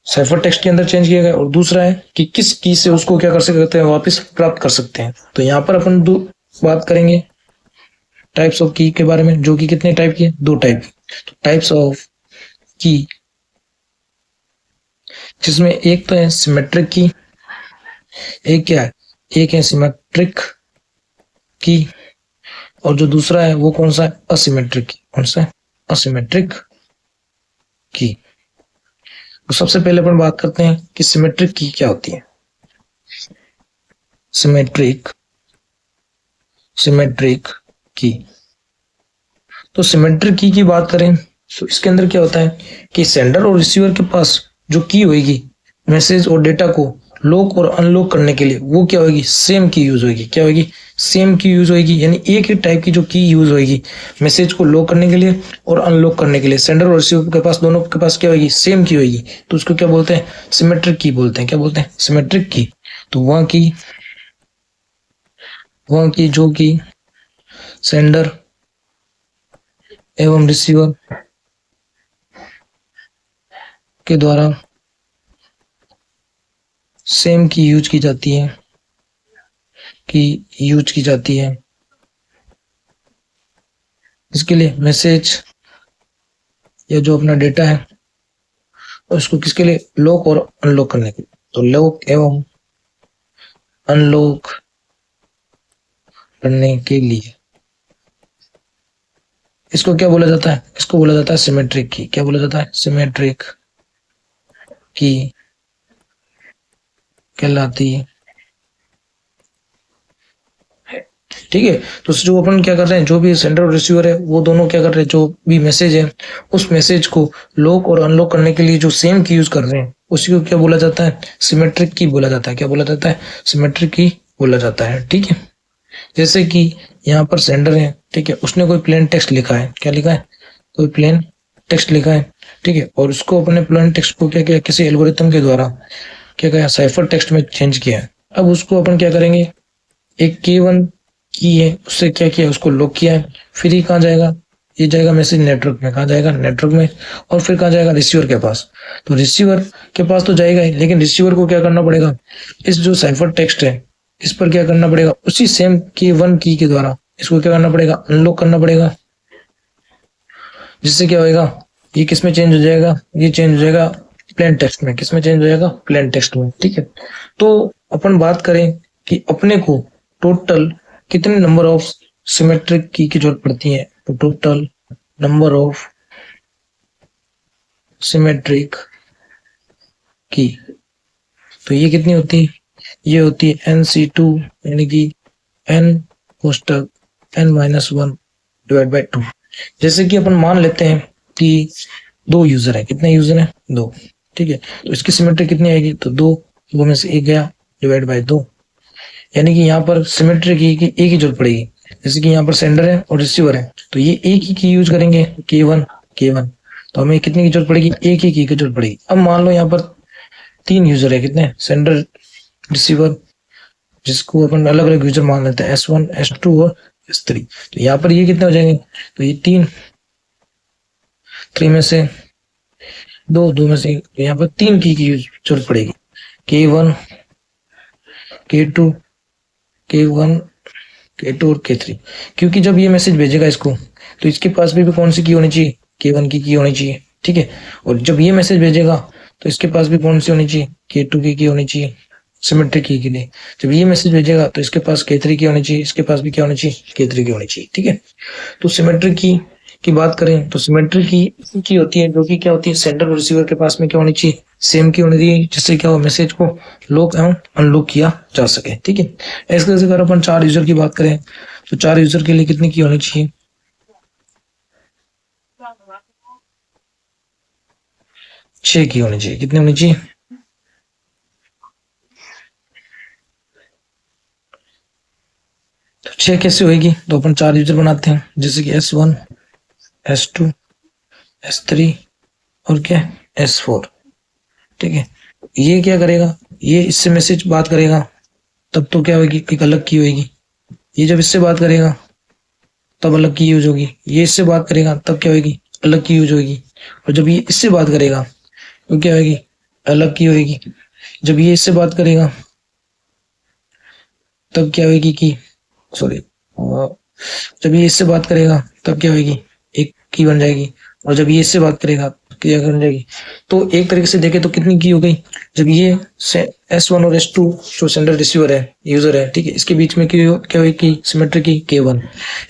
साइफर टेक्स्ट के अंदर चेंज किया गया, और दूसरा है कि किस की से उसको क्या कर सकते हैं, वापस प्राप्त कर सकते हैं। तो यहाँ पर अपन दो बात करेंगे टाइप्स ऑफ की के बारे में, जो कि कितने टाइप की है, दो टाइप। तो टाइप्स ऑफ की जिसमें एक तो है सिमेट्रिक की, एक क्या है, एक है सिमेट्रिक की, और जो दूसरा है वो कौन सा है, असिमेट्रिक की। कौन सा है, असिमेट्रिक की। तो सबसे पहले अपन बात करते हैं कि सिमेट्रिक की क्या होती है। सिमेट्रिक की, तो सिमेट्रिक की बात करें तो इसके अंदर क्या होता है कि सेंडर और रिसीवर के पास जो की होगी मैसेज और डेटा को लॉक और अनलॉक करने के लिए, वो क्या होगी, सेम की यूज होगी। क्या होगी, सेम की यूज होगी, यानी एक ही टाइप की जो की यूज होगी मैसेज को लॉक करने के लिए और अनलॉक करने के लिए। सेंडर और रिसीवर के पास, दोनों के पास क्या होगी, सेम की होगी। तो उसको क्या बोलते हैं, सिमेट्रिक की बोलते हैं। क्या बोलते हैं, सिमेट्रिक की। तो वहां की जो की सेंडर एवं रिसीवर के द्वारा सेम की यूज की जाती है, इसके लिए मैसेज या जो अपना डेटा है उसको किसके लिए, लॉक और अनलॉक करने के लिए। तो लॉक एवं अनलॉक करने के लिए इसको क्या बोला जाता है, इसको बोला जाता है सिमेट्रिक की। क्या बोला जाता है, सिमेट्रिक की कहलाती है, ठीक है। तो जो अपन क्या कर रहे हैं, जो भी सेंडर और रिसीवर है वो दोनों क्या कर रहे हैं, जो भी मैसेज है उस मैसेज को लॉक और अनलॉक करने के लिए जो सेम की यूज कर रहे हैं उसी को क्या बोला जाता है, सिमेट्रिक की बोला जाता है। क्या बोला जाता है, सिमेट्रिक की बोला जाता है, ठीक है। जैसे कि यहाँ पर सेंडर है, ठीक है, उसने कोई प्लेन टेक्स्ट लिखा है। क्या लिखा है, कोई प्लेन टेक्स्ट लिखा है, ठीक है। और उसको अपने प्लेन टेक्स्ट को क्या किया, किसी एल्गोरिथम के द्वारा क्या किया, साइफर टेक्स्ट में चेंज किया है। अब उसको अपन क्या करेंगे, एक K1 की है उससे क्या किया, उसको लॉक किया है। फिर ये कहाँ जाएगा, ये जाएगा मैसेज नेटवर्क में। कहाँ जाएगा, नेटवर्क में। और फिर कहाँ जाएगा, रिसीवर के पास। तो रिसीवर के पास तो जाएगा ही, लेकिन रिसीवर को क्या करना पड़ेगा, इस जो साइफर टेक्स्ट है इस पर क्या करना पड़ेगा, उसी सेम K1 की के द्वारा इसको क्या करना पड़ेगा, अनलॉक करना पड़ेगा। जिससे क्या होगा, ये किस में चेंज हो जाएगा, ये चेंज हो जाएगा प्लेन टेक्स्ट में। किस में चेंज हो जाएगा, प्लेन टेक्स्ट में, ठीक है। तो अपन बात करें कि अपने को टोटल कितने नंबर ऑफ सिमेट्रिक की जरूरत पड़ती है, तो टोटल नंबर ऑफ सिमेट्रिक की, तो ये कितनी होती है, ये होती है NC2, यानी कि n कोष्टक n-1 डिवाइड बाय 2। जैसे कि अपन मान लेते हैं कि दो यूजर है, कितने यूजर है, दो, ठीक है। तो इसकी सिमेट्री कितनी आएगी, तो दो में से एक गया डिवाइड बाय 2, यानी कि यहाँ पर सिमेट्री की एक ही जरूरत पड़ेगी। जैसे कि यहाँ पर सेंडर है और रिसीवर है, तो ये एक ही की यूज करेंगे, K1, तो हमें कितने की जरूरत पड़ेगी, एक ही की जरूरत पड़ेगी। अब मान लो यहाँ पर तीन यूजर है, कितने, सेंडर, रिसीवर, जिसको अपन अलग अलग यूजर मान लेते हैं, S1, S2 और S3। तो यहाँ पर ये कितने हो जाएंगे, तो ये 3 में से दो में से यहाँ पर 3 की जरूरत पड़ेगी, K1, K2, K2 और K3। क्योंकि जब ये मैसेज भेजेगा इसको, तो इसके पास भी कौन सी की होनी चाहिए, K1 की होनी चाहिए, ठीक है। और जब ये मैसेज भेजेगा तो इसके पास भी कौन सी होनी चाहिए, K2 की होनी चाहिए, सिमेट्रिक की के लिए। जब ये मैसेज भेजेगा तो इसके पास K3 की होनी चाहिए, इसके पास भी क्या होनी चाहिए, K3 की होनी चाहिए, ठीक है। तो सिमेट्रिक की की बात करें तो सिमेट्री की होती है, जो कि क्या होती है, सेंडर और रिसीवर के पास में क्या होनी चाहिए, सेम की होनी चाहिए, जिससे क्या हो, मैसेज को लॉक एवं अनलॉक किया जा सके। ठीक है, ऐसे कैसे अगर अपन 4 यूजर की बात करें तो 4 यूजर के लिए कितनी की होनी चाहिए, 6 की होनी चाहिए। कितनी होनी चाहिए, तो 6 कैसे होगी, तो अपन 4 यूजर बनाते हैं, जैसे कि S1 S2 S3 और क्या S4। ठीक है, ये क्या करेगा, ये इससे मैसेज बात करेगा तब तो क्या होगी, एक अलग की होगी। ये जब इससे बात करेगा तब अलग की यूज होगी। ये इससे बात करेगा तब क्या होगी, अलग की यूज होगी। और जब ये इससे बात करेगा तो क्या होगी, अलग की होगी। जब ये इससे बात करेगा तब क्या होगी कि, सॉरी, जब ये इससे बात करेगा तब क्या होगी, एक की बन जाएगी। और जब ये इससे बात करेगा तो क्या बन जाएगी। तो एक तरीके से देखे तो कितनी की हो गई, जब ये S1 और S2 जो सेंडर रिसीवर है, यूजर है, ठीक है, इसके बीच में क्या होगी कि सिमेट्री की K1।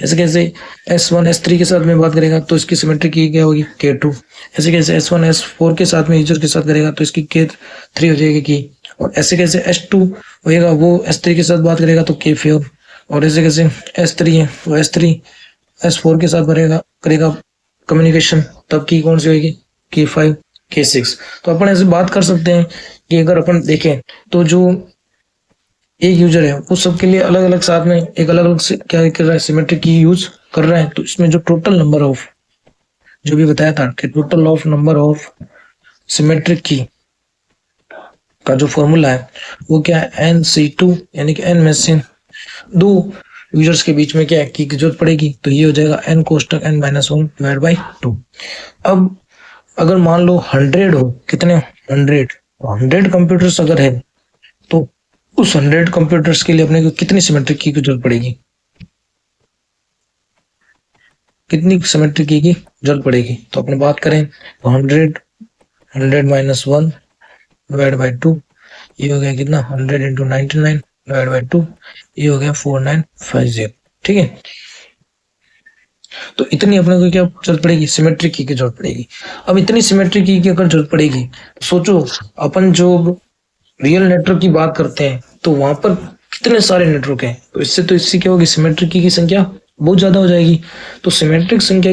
ऐसे कैसे S1 S3 के साथ में बात करेगा तो इसकी सिमेट्री की क्या होगी, K2। ऐसे कैसे S1 S4 के साथ में यूजर के साथ करेगा तो इसकी K3 हो जाएगी की। और ऐसे कैसे S2 होएगा वो S3 के साथ बात करेगा तो K4। और ऐसे कैसे S3 है वो S3 S4 के साथ करेगा कम्युनिकेशन, तब की कौन सी होगी, K5 K6। तो अपन ऐसे बात कर सकते हैं कि अगर अपन देखें तो जो एक यूजर है वो सबके लिए अलग अलग साथ में एक अलग अलग से क्या कर रहा है, सिमेट्रिक की यूज कर रहा है। तो इसमें जो टोटल नंबर ऑफ, जो भी बताया था कि total of number of symmetric की का जो फॉर्मूला है वो क्या है, NC2, यानी कि n में से 2 यूजर्स के बीच में क्या है की जरूरत पड़ेगी। तो ये हो जाएगा n कोष्टक n minus 1 divide by 2। अब अगर मान लो 100 हो, कितने 100 कंप्यूटर्स अगर है तो उस 100 कंप्यूटर्स के लिए अपने को कितनी सिमेट्रिक की जरूरत पड़ेगी, कितनी सिमेट्रिक की जरूरत पड़ेगी। तो अपने बात करें तो 100 माइनस 1 डिवाइड बाई 2, ये हो गया कितना 100 इंटू 99 डिवाइड बाई 2, ये हो गया 4950। ठीक है, तो इतनी अपने को क्या जरूरत पड़ेगी, सिमेट्रिक की जरूरत पड़ेगी। अब इतनी सिमेट्रिक की अगर जरूरत पड़ेगी तो सोचो अपन जो रियल नेटवर्क की बात करते हैं तो वहां पर कितने सारे नेटवर्क हैं, तो इससे क्या होगी, सिमेट्रिक की संख्या बहुत ज्यादा हो जाएगी। तो सिमेट्रिक संख्या,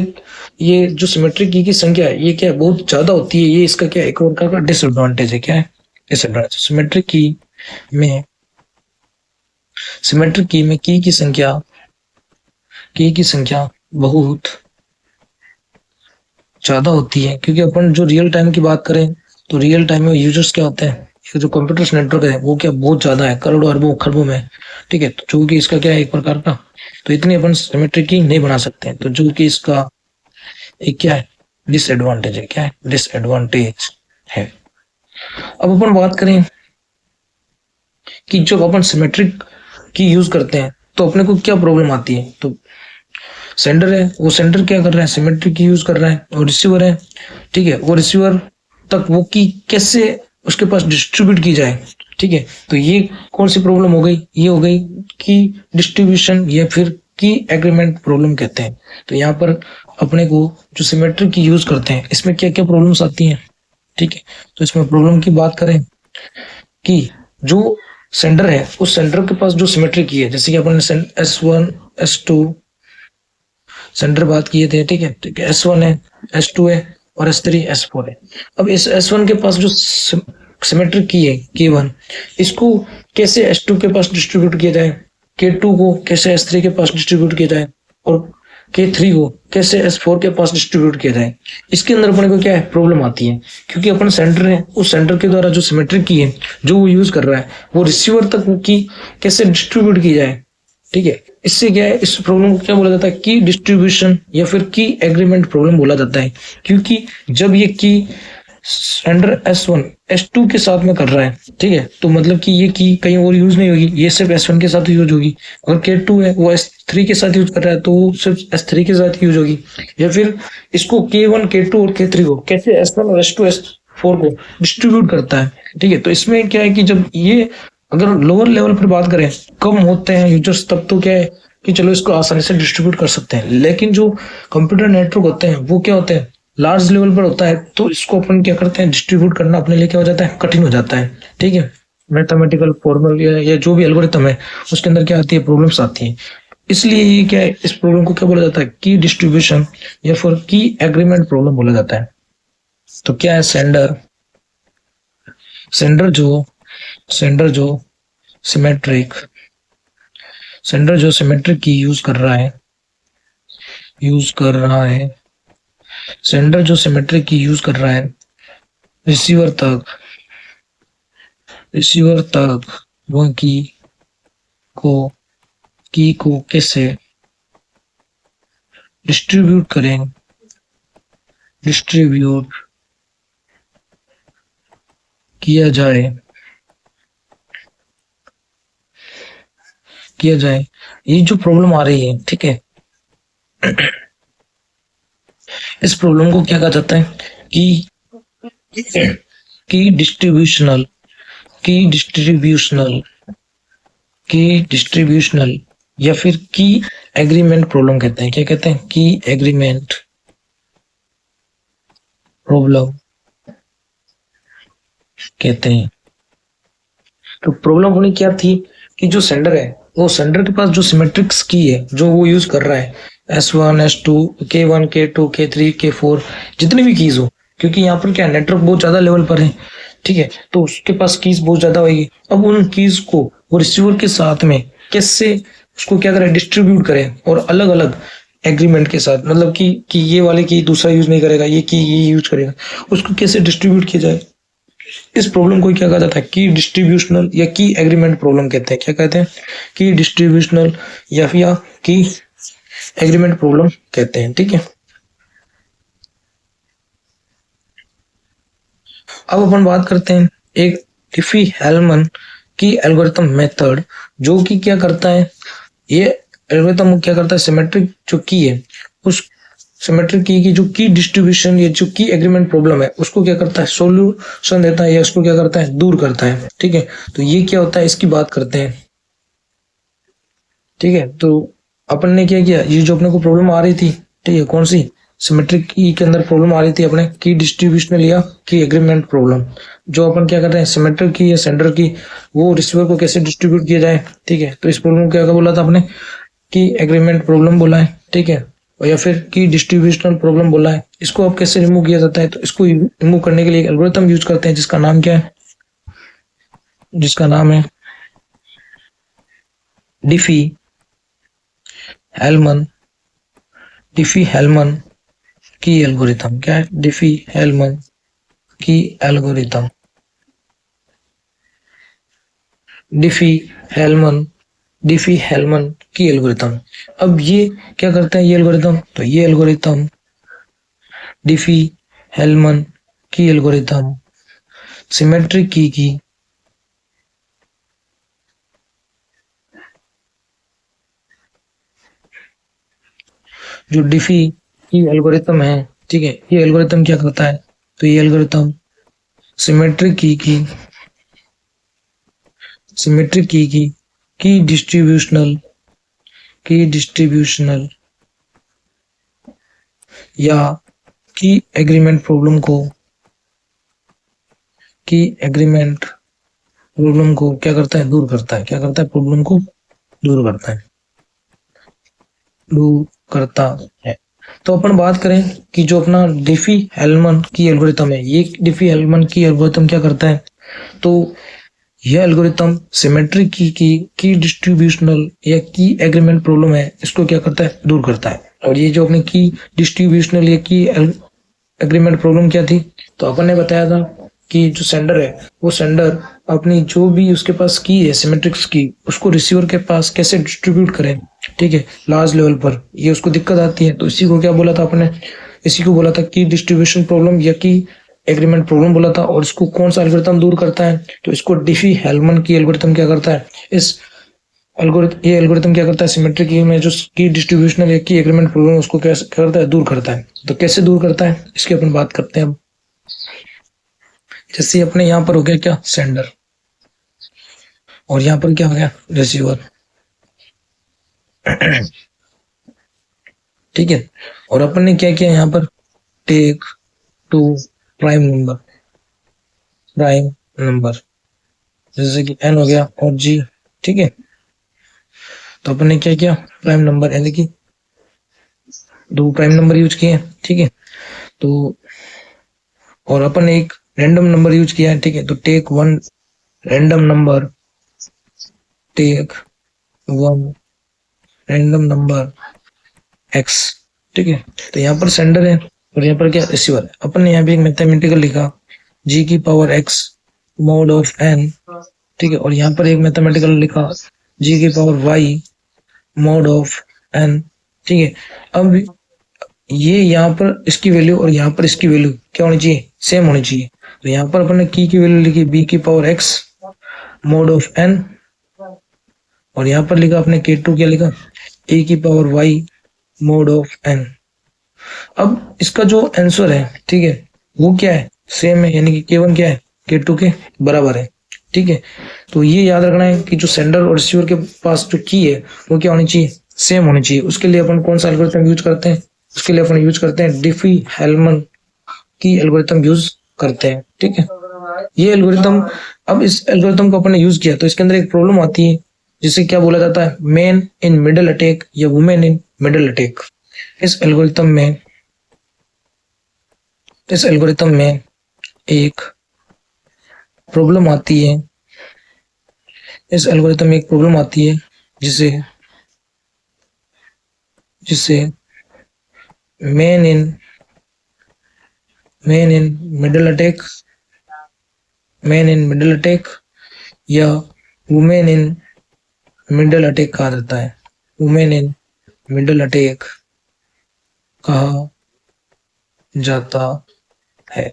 ये जो सिमेट्रिक की संख्या है ये क्या है, बहुत ज्यादा होती है। ये इसका क्या एक और का डिसएडवांटेज है। क्या है डिसएडवांटेज, सिमेट्रिक की में की संख्या बहुत ज्यादा होती है, क्योंकि अपन जो रियल टाइम की बात करें तो रियल टाइम में यूजर्स क्या होते हैं, जो कंप्यूटर्स नेटवर्क है वो क्या बहुत ज्यादा है, करोड़ों अरबों खरबों में। ठीक है, तो जो कि इसका क्या है एक प्रकार का, तो इतनी अपन सिमेट्रिक की नहीं बना सकते हैं। तो जो कि इसका एक क्या है डिसएडवांटेज है। क्या है डिसएडवांटेज है। अब अपन बात करें कि जब अपन सिमेट्रिक की यूज करते हैं तो अपने को क्या प्रॉब्लम आती है। तो सेंडर है, वो सेंडर क्या कर रहा है, सिमेट्रिक की यूज कर रहा है। और रिसीवर है, ठीक है, वो रिसीवर तक वो की कैसे उसके पास डिस्ट्रीब्यूट की जाए। ठीक है, तो ये कौन सी प्रॉब्लम हो गई, ये हो गई कि डिस्ट्रीब्यूशन या फिर की एग्रीमेंट प्रॉब्लम कहते हैं। तो यहाँ पर अपने को जो सिमेट्रिक की यूज करते हैं इसमें क्या क्या प्रॉब्लम्स आती हैं। ठीक है, तो इसमें प्रॉब्लम की बात करें कि जो सेंडर है उस सेंडर के पास जो सिमेट्रिक की है, जैसे कि अपन S1 S2 सेंडर बात किए थे। ठीक है, S1 है, S2 है और S3 S4 है। अब इस S1 के पास जो सिमेट्रिक की है K1, इसको कैसे S2 के पास डिस्ट्रीब्यूट किया जाए, K2 को कैसे S3 के पास डिस्ट्रीब्यूट किया जाए और K3 को कैसे S4 के पास डिस्ट्रीब्यूट किया जाए, इसके अंदर अपने को क्या है प्रॉब्लम आती है। क्योंकि अपन सेंडर है, उस सेंडर के द्वारा जो सिमेट्रिक की है जो वो यूज कर रहा है वो रिसीवर तक वो की कैसे डिस्ट्रीब्यूट की जाए। ठीक है, इससे क्या है, इस प्रॉब्लम को क्या बोला जाता है, की डिस्ट्रीब्यूशन या फिर की एग्रीमेंट प्रॉब्लम बोला जाता है। क्योंकि जब ये की सेंडर S1 S2 के साथ में कर रहा है, ठीक है, तो मतलब कि ये की कहीं और यूज नहीं होगी, ये सिर्फ S1 के साथ यूज होगी। अगर K2 है वो S3 के साथ यूज कर रहा है तो वो सिर्फ S3 के साथ यूज होगी। या फिर इसको K1 K2 और K3 को कैसे S1 और S2 S4 को डिस्ट्रीब्यूट करता है। ठीक है, तो इसमें क्या है कि जब ये अगर लोअर लेवल पर बात करें, कम होते हैं यूजर्स, तब तो क्या है कि चलो इसको आसानी से डिस्ट्रीब्यूट कर सकते हैं। लेकिन जो कंप्यूटर नेटवर्क होते हैं वो क्या होते हैं, लार्ज लेवल पर होता है, तो इसको अपन क्या करते हैं, डिस्ट्रीब्यूट करना अपने लिए क्या हो जाता है, कठिन हो जाता है। ठीक है, मैथमेटिकल फॉर्मूल या जो भी एल्गोरिथम है उसके अंदर क्या आती है, प्रॉब्लम्स आती है। इसलिए ये क्या है, इस प्रॉब्लम को क्या बोला जाता है, की डिस्ट्रीब्यूशन या फिर की एग्रीमेंट प्रॉब्लम बोला जाता है। तो क्या है, सेंडर सेंडर जो सेंडर जो सिमेट्रिक सेंडर जो सिमेट्रिक की यूज कर रहा है सेंडर जो सिमेट्रिक की यूज कर रहा है, रिसीवर तक वह को को कैसे डिस्ट्रीब्यूट किया जाए, ये जो प्रॉब्लम आ रही है, ठीक है, इस प्रॉब्लम को क्या कहा जाता है, कि की डिस्ट्रीब्यूशनल या फिर की एग्रीमेंट प्रॉब्लम कहते हैं। क्या कहते हैं, की एग्रीमेंट प्रॉब्लम कहते हैं। तो प्रॉब्लम होनी क्या थी, कि जो सेंडर है वो सेंडर के पास जो सिमेट्रिक्स की है जो वो यूज कर रहा है, S1 S2 K1 K2 K3 K4 जितनी भी कीज हो, क्योंकि यहाँ पर क्या नेटवर्क बहुत ज्यादा लेवल पर है, ठीक है, तो उसके पास कीज बहुत ज्यादा होगी। अब उन कीज को वो रिसीवर के साथ में कैसे उसको क्या करें, डिस्ट्रीब्यूट करें, और अलग अलग एग्रीमेंट के साथ, मतलब कि ये वाले की दूसरा यूज नहीं करेगा, ये की ये यूज करेगा, उसको कैसे डिस्ट्रीब्यूट किया जाए। इस प्रॉब्लम को क्या कहा जाता है, की डिस्ट्रीब्यूशनल या की एग्रीमेंट प्रॉब्लम कहते हैं। क्या कहते हैं, की डिस्ट्रीब्यूशनल या फिर की एग्रीमेंट प्रॉब्लम कहते हैं। ठीक है, अब अपन बात करते हैं एक डिफी-हेलमन की एल्गोरिथम मेथड, जो कि क्या करता है, ये एल्गोरिथम क्या करता है, सिमेट्रिक जो की है उस सिमेट्रिक की जो की डिस्ट्रीब्यूशन या जो की एग्रीमेंट प्रॉब्लम है उसको क्या करता है, सॉल्यूशन देता है, या उसको क्या करता है, दूर करता है। ठीक है, तो ये क्या होता है, इसकी बात करते हैं। ठीक है, तो अपन ने क्या किया, ये जो अपने को प्रॉब्लम आ रही थी, ठीक है, कौन सी, सिमेट्रिक की के अंदर प्रॉब्लम आ रही थी अपने की डिस्ट्रीब्यूशनल या की एग्रीमेंट प्रॉब्लम, जो अपन क्या कर रहे हैं, सिमेट्रिक की या सेंडर की वो रिसीवर को कैसे डिस्ट्रीब्यूट किया जाए। ठीक है, तो इस प्रॉब्लम को क्या बोला था अपने, की एग्रीमेंट प्रॉब्लम बोला है। ठीक है, या फिर की डिस्ट्रीब्यूशनल प्रॉब्लम बोला है। इसको अब कैसे रिमूव किया जाता है, तो इसको रिमूव करने के लिए एल्गोरिथम यूज करते हैं जिसका नाम क्या है, जिसका नाम है डिफी हेलमन की एल्गोरिथम। क्या है, डिफी हेलमन की एल्गोरिथम, डिफी हेलमन की एल्गोरिथम। अब ये क्या करता है, ये एल्गोरिथम, तो ये एल्गोरिथम डिफी हेलमन की एल्गोरिथम सिमेट्रिक की जो डिफी की एल्गोरिथम है, ठीक है, ये एल्गोरिथम क्या करता है, तो ये एल्गोरिथम सिमेट्रिक की डिस्ट्रीब्यूशनल या की एग्रीमेंट प्रॉब्लम को क्या करता है, दूर करता है। क्या करता है, प्रॉब्लम को दूर करता है। तो अपन बात करें कि जो अपना डिफी हेलमन की एल्गोरिथम है, ये डिफी हेलमन की एल्गोरिथम क्या करता है, तो यह एल्गोरिथम सिमेट्रिक की डिस्ट्रीब्यूशनल या की एग्रीमेंट प्रॉब्लम है, इसको क्या करता है, दूर करता है। और ये जो अपनी की डिस्ट्रीब्यूशनल या की एग्रीमेंट प्रॉब्लम क्या थी, तो अपन ने बताया था कि जो सेंडर है वो सेंडर अपनी जो भी उसके पास की है सिमेट्रिक्स की, उसको रिसीवर के पास कैसे डिस्ट्रीब्यूट करें, ठीक है, लार्ज लेवल पर, ये उसको दिक्कत आती है। तो इसी को क्या बोला था अपने, इसी को बोला था कि डिस्ट्रीब्यूशन प्रॉब्लम या की एग्रीमेंट प्रॉब्लम बोला था। और इसको कौन सा एल्गोरिथम दूर करता है, तो इसको डिफी हेलमन की एल्गोरिथम क्या करता है, ये एल्गोरिथम क्या करता है, सिमेट्रिक की में जो की डिस्ट्रीब्यूशनल या की एग्रीमेंट प्रॉब्लम उसको क्या करता है, दूर करता है। तो कैसे दूर करता है, इसकी अपन बात करते हैं अब। जैसे अपने यहाँ पर हो गया क्या, सेंडर, और यहाँ पर क्या हो गया, रिसीवर। ठीक है। और अपन ने क्या किया यहाँ पर, टेक टू प्राइम नंबर जैसे कि n हो गया और g। ठीक है, तो अपन ने क्या किया, प्राइम नंबर यानी कि दो प्राइम नंबर यूज किए। ठीक है, तो और अपन ने एक रैंडम नंबर यूज किया है। ठीक है, तो take one random number, take one random number x। ठीक है, तो यहाँ पर सेंडर है और यहाँ पर क्या रिसीवर है। अपन ने यहाँ पे एक मैथमेटिकल लिखा g की power x mode of n। ठीक है, और यहाँ पर एक मैथमेटिकल लिखा g की power y mode of n। ठीक है, अब ये यहाँ पर इसकी वैल्यू और यहाँ पर इसकी वैल्यू क्या होनी चाहिए, सेम होनी चाहिए। तो यहाँ पर अपन ने की वैल्यू लिखी b की power x mode of n, और यहाँ पर लिखा अपने k2 क्या लिखा, a की power y mode of n। अब इसका जो आंसर है, ठीक है, वो क्या है, सेम है, यानी कि k1 क्या है, k2 के बराबर है। ठीक है, तो ये याद रखना है कि जो सेंडर और रिसीवर के पास जो की है वो क्या होनी चाहिए, सेम होनी चाहिए। उसके लिए अपन कौन सा एल्गोरिथम यूज करते हैं, उसके लिए अपन यूज करते हैं डिफी-हेलमन की एल्गोरिथम यूज करते हैं। ठीक है, ये एल्गोरिथम, अब इस एल्गोरिथम को अपन ने यूज किया तो इसके अंदर एक प्रॉब्लम आती है जिसे क्या बोला जाता है, मैन इन मिडल अटैक या वुमेन इन मिडल अटैक। इस एल्गोरिथम में एक प्रॉब्लम आती है, इस एल्गोरिथम में एक प्रॉब्लम आती है जिसे जिसे मैन इन मिडल अटैक या वुमेन इन मिडल अटैक कहा जाता है। वुमेन इन मिडल अटैक कहा जाता है।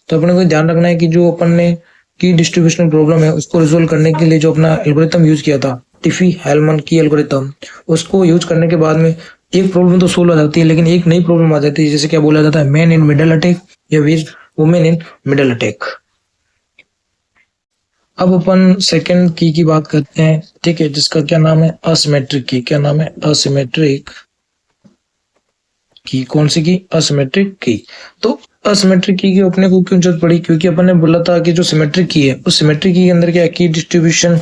तो अपने को ध्यान रखना है कि जो अपन ने की डिस्ट्रीब्यूशन प्रॉब्लम है उसको रिजोल्व करने के लिए जो अपना एल्गोरिथम यूज किया था, डिफी-हेलमन की एल्गोरिथम, उसको यूज करने के बाद में एक प्रॉब्लम तो सोल्व हो जाती है, लेकिन एक नई प्रॉब्लम आ जाती है जिसे क्या बोला जाता है, मैन इन मिडल अटैक या वुमेन इन मिडल अटैक। अब अपन सेकंड की बात करते हैं। ठीक है, जिसका क्या नाम है, असिमेट्रिक की। क्या नाम है, असिमेट्रिक की। कौन सी की, असिमेट्रिक की। तो असिमेट्रिक की अपने को क्यों जरूरत पड़ी, क्योंकि अपन ने बोला था कि जो सिमेट्रिक की है उस सिमेट्रिक की के अंदर क्या की डिस्ट्रीब्यूशन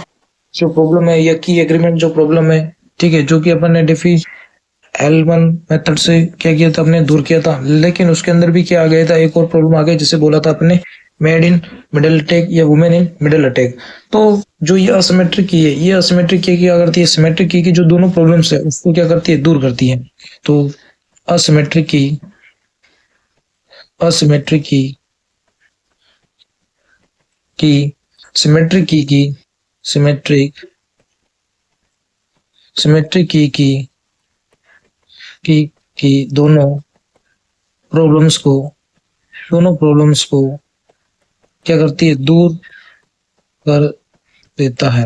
जो प्रॉब्लम है या की एग्रीमेंट जो प्रॉब्लम है, ठीक है, जो कि अपन ने डिफी-हेलमन मेथड से क्या किया था, अपने दूर किया था। लेकिन उसके अंदर भी क्या आ गया था, एक और प्रॉब्लम आ गई जिसे बोला था अपने मेड इन मिडल अटैक या वुमेन इन मिडल अटैक। तो जो ये असिमेट्रिक की है, ये असिमेट्रिक की क्या करती है, सिमेट्रिक की जो दोनों प्रॉब्लम्स है उसको क्या करती है, दूर करती है। तो असिमेट्रिक की सिमेट्रिक की दोनों प्रॉब्लम्स को क्या करती है, दूर कर देता है।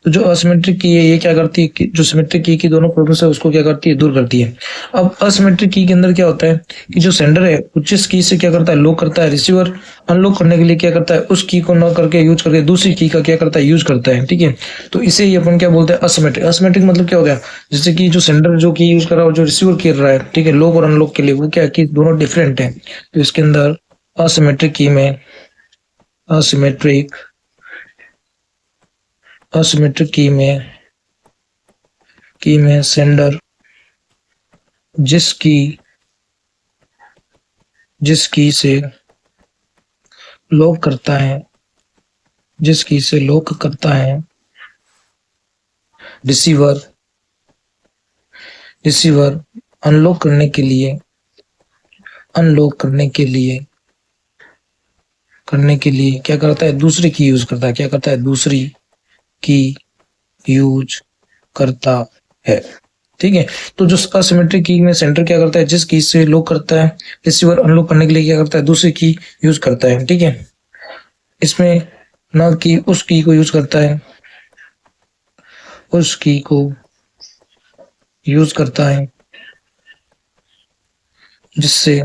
तो जो असिमेट्रिक की है ये क्या करती है कि जो सिमेट्रिक की दोनों प्रॉब्लम्स है उसको क्या करती है, दूर करती है। अब असिमेट्रिक की के अंदर क्या होता है कि जो सेंडर है जिस की से क्या करता है, लॉक करता है, रिसीवर अनलॉक करने के लिए क्या करता है, उस की को न करके यूज करके दूसरी की का क्या करता है, यूज करता है। ठीक है, तो इसे ही अपन क्या बोलते हैं, असिमेट्रिक। असिमेट्रिक मतलब क्या हो गया, जैसे कि जो सेंडर जो की यूज कर रहा है और जो रिसीवर कर रहा है, ठीक है, लॉक और अनलॉक के लिए वो क्या की दोनों डिफरेंट है। तो इसके अंदर असिमेट्रिक की में सेंडर जिस की से लॉक करता है, रिसीवर अनलॉक करने के लिए क्या करता है, दूसरी की यूज करता है। क्या करता है, दूसरी की यूज करता है। ठीक है, तो जो असिमेट्रिक की में सेंटर क्या करता है, जिस की से लॉक करता है, रिसीवर अनलॉक करने के लिए क्या करता है, दूसरी की यूज करता है। ठीक है, इसमें न कि उस की को यूज करता है, उस की को यूज करता है जिससे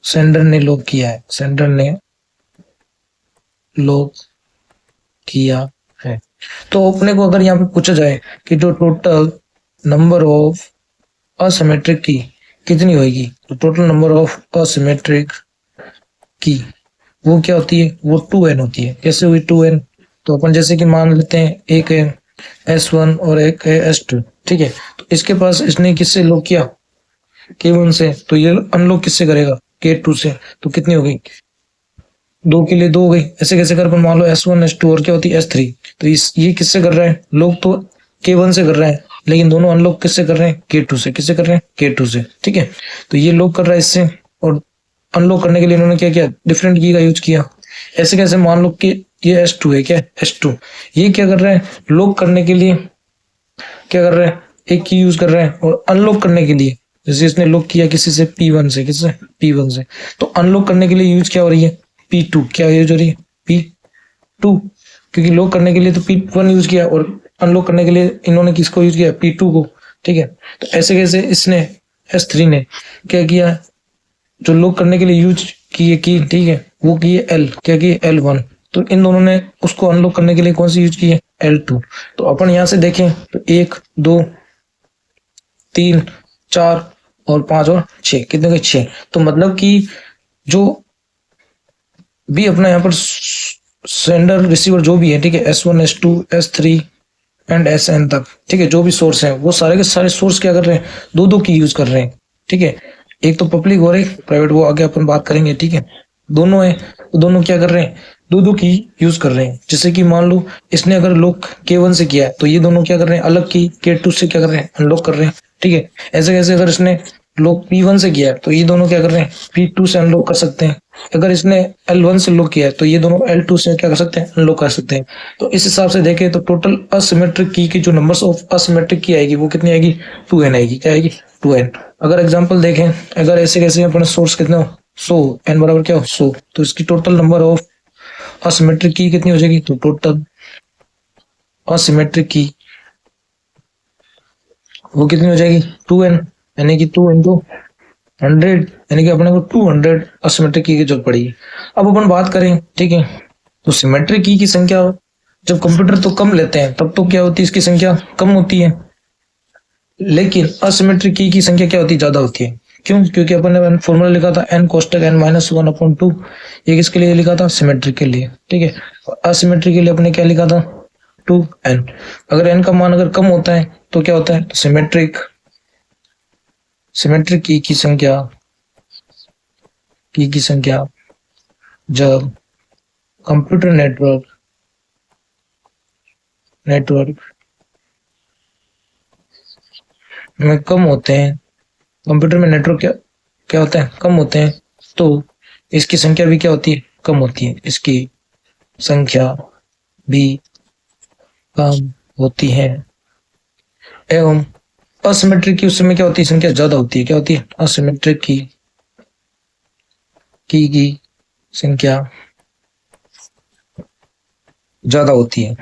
सेंडर ने लॉक किया है। तो अपने को अगर यहाँ पे पूछा जाए कि जो टोटल नंबर ऑफ असिमेट्रिक की कितनी होगी, तो टोटल नंबर ऑफ असिमेट्रिक की वो क्या होती है, वो 2n होती है। कैसे हुई 2n, तो अपन जैसे कि मान लेते हैं एक है S1 और एक है S2, ठीक है। तो इसके पास इसने किससे लॉक किया, K1 से, तो ये अनलॉक किससे करेगा, K2 से। तो कितनी हो गई, दो के लिए दो हो गई। ऐसे कैसे कर, मान लो S1 S2 और क्या होती है S3, तो ये किससे कर रहा है, लॉक तो K1 से कर रहा है, लेकिन दोनों अनलॉक किससे कर रहे हैं, K2 से। किससे कर रहे हैं, K2 से, ठीक है। तो ये लॉक कर रहा है इससे, और अनलॉक करने के लिए इन्होंने क्या किया, डिफरेंट की का यूज किया। ऐसे कैसे, मान लो कि ये S2 है, क्या S2, ये क्या कर रहा है, लॉक करने के लिए क्या कर रहा है, एक की यूज कर रहा है, और अनलॉक करने के लिए जैसे इसने लॉक किया किसी से P1 से, किससे, P1 से, तो अनलॉक करने के लिए यूज क्या हो रही है, P2। क्या यूज हो रही है, P2, क्योंकि लॉक करने के लिए तो P1 यूज किया और अनलॉक करने के लिए इन्होंने किसको यूज किया, P2 को, ठीक है। तो ऐसे कैसे इसने S3 ने क्या किया, जो लॉक करने के लिए यूज किए की, ठीक है, वो किए L, क्या किए L1, तो इन दोनों ने उसको अनलॉक करने के लिए कौन सी यूज की है, L2। तो अपन यहां से देखें तो 1 2 3 4 और 5 और 6, कितने के 6। तो मतलब कि जो भी अपना यहाँ पर सेंडर रिसीवर जो भी है, ठीक है, S1 S2 S3 and SN तक, ठीक है, जो भी सोर्स है वो सारे के सारे सोर्स क्या कर रहे हैं, दो दो की यूज कर रहे हैं, ठीक है। एक तो पब्लिक और एक प्राइवेट, वो आगे अपन बात करेंगे, ठीक है। दोनों है, तो दोनों क्या कर रहे हैं, दो दो की यूज कर रहे हैं। जैसे कि मान लो इसने अगर लॉक K1 से किया है, तो ये दोनों क्या कर रहे हैं, अलग की K2 से क्या कर रहे हैं, अनलॉक कर रहे हैं, ठीक है। ऐसे कैसे, अगर इसने लॉक P1 से किया है, तो ये दोनों क्या कर रहे हैं, P2 से अनलॉक कर सकते हैं। अगर इसने L1 से लॉक किया है, तो ये दोनों L2 से क्या कर सकते हैं, अनलॉक कर सकते हैं। तो इस हिसाब से देखें तो टोटल असिमेट्रिक की जो नंबर्स ऑफ असिमेट्रिक की आएगी वो कितनी आएगी, 2n आएगी। क्या आएगी, 2n। अगर एग्जांपल देखें, अगर ऐसे कैसे अपने सोर्स कितने हो, 100, n बराबर क्या हो, 100, तो इसकी टोटल नंबर ऑफ असिमेट्रिक की कितनी हो जाएगी, तो टोटल असिमेट्रिक की वो कितनी हो जाएगी, 2n, यानी कि 2 into 100, यानी कि अपने को 200 असिमेट्रिक की जरूरत पड़ेगी। अब अपन बात करें, ठीक है, तो सिमेट्रिक की संख्या जब कंप्यूटर तो कम लेते हैं तब तो क्या होती है, इसकी संख्या कम होती है, लेकिन असिमेट्रिक की संख्या क्या होती है, ज्यादा होती है। क्यों, क्योंकि अपन ने फॉर्मूला लिखा था n कोष्टक n-1/2, ये किसके लिए लिखा था, सिमेट्रिक के लिए, ठीक है। असिमेट्रिक के लिए अपने क्या लिखा था, 2n। अगर n का मान अगर कम होता है तो क्या होता है, तो सिमेट्रिक की संख्या जब कंप्यूटर नेटवर्क में कम होते हैं, कंप्यूटर में नेटवर्क क्या होता है, कम होते हैं, तो इसकी संख्या भी क्या होती है, कम होती है। इसकी संख्या भी कम होती है। एवं असिमेट्रिक की उस समय क्या होती है, संख्या ज्यादा होती है। क्या होती है, असिमेट्रिक की संख्या ज्यादा होती है।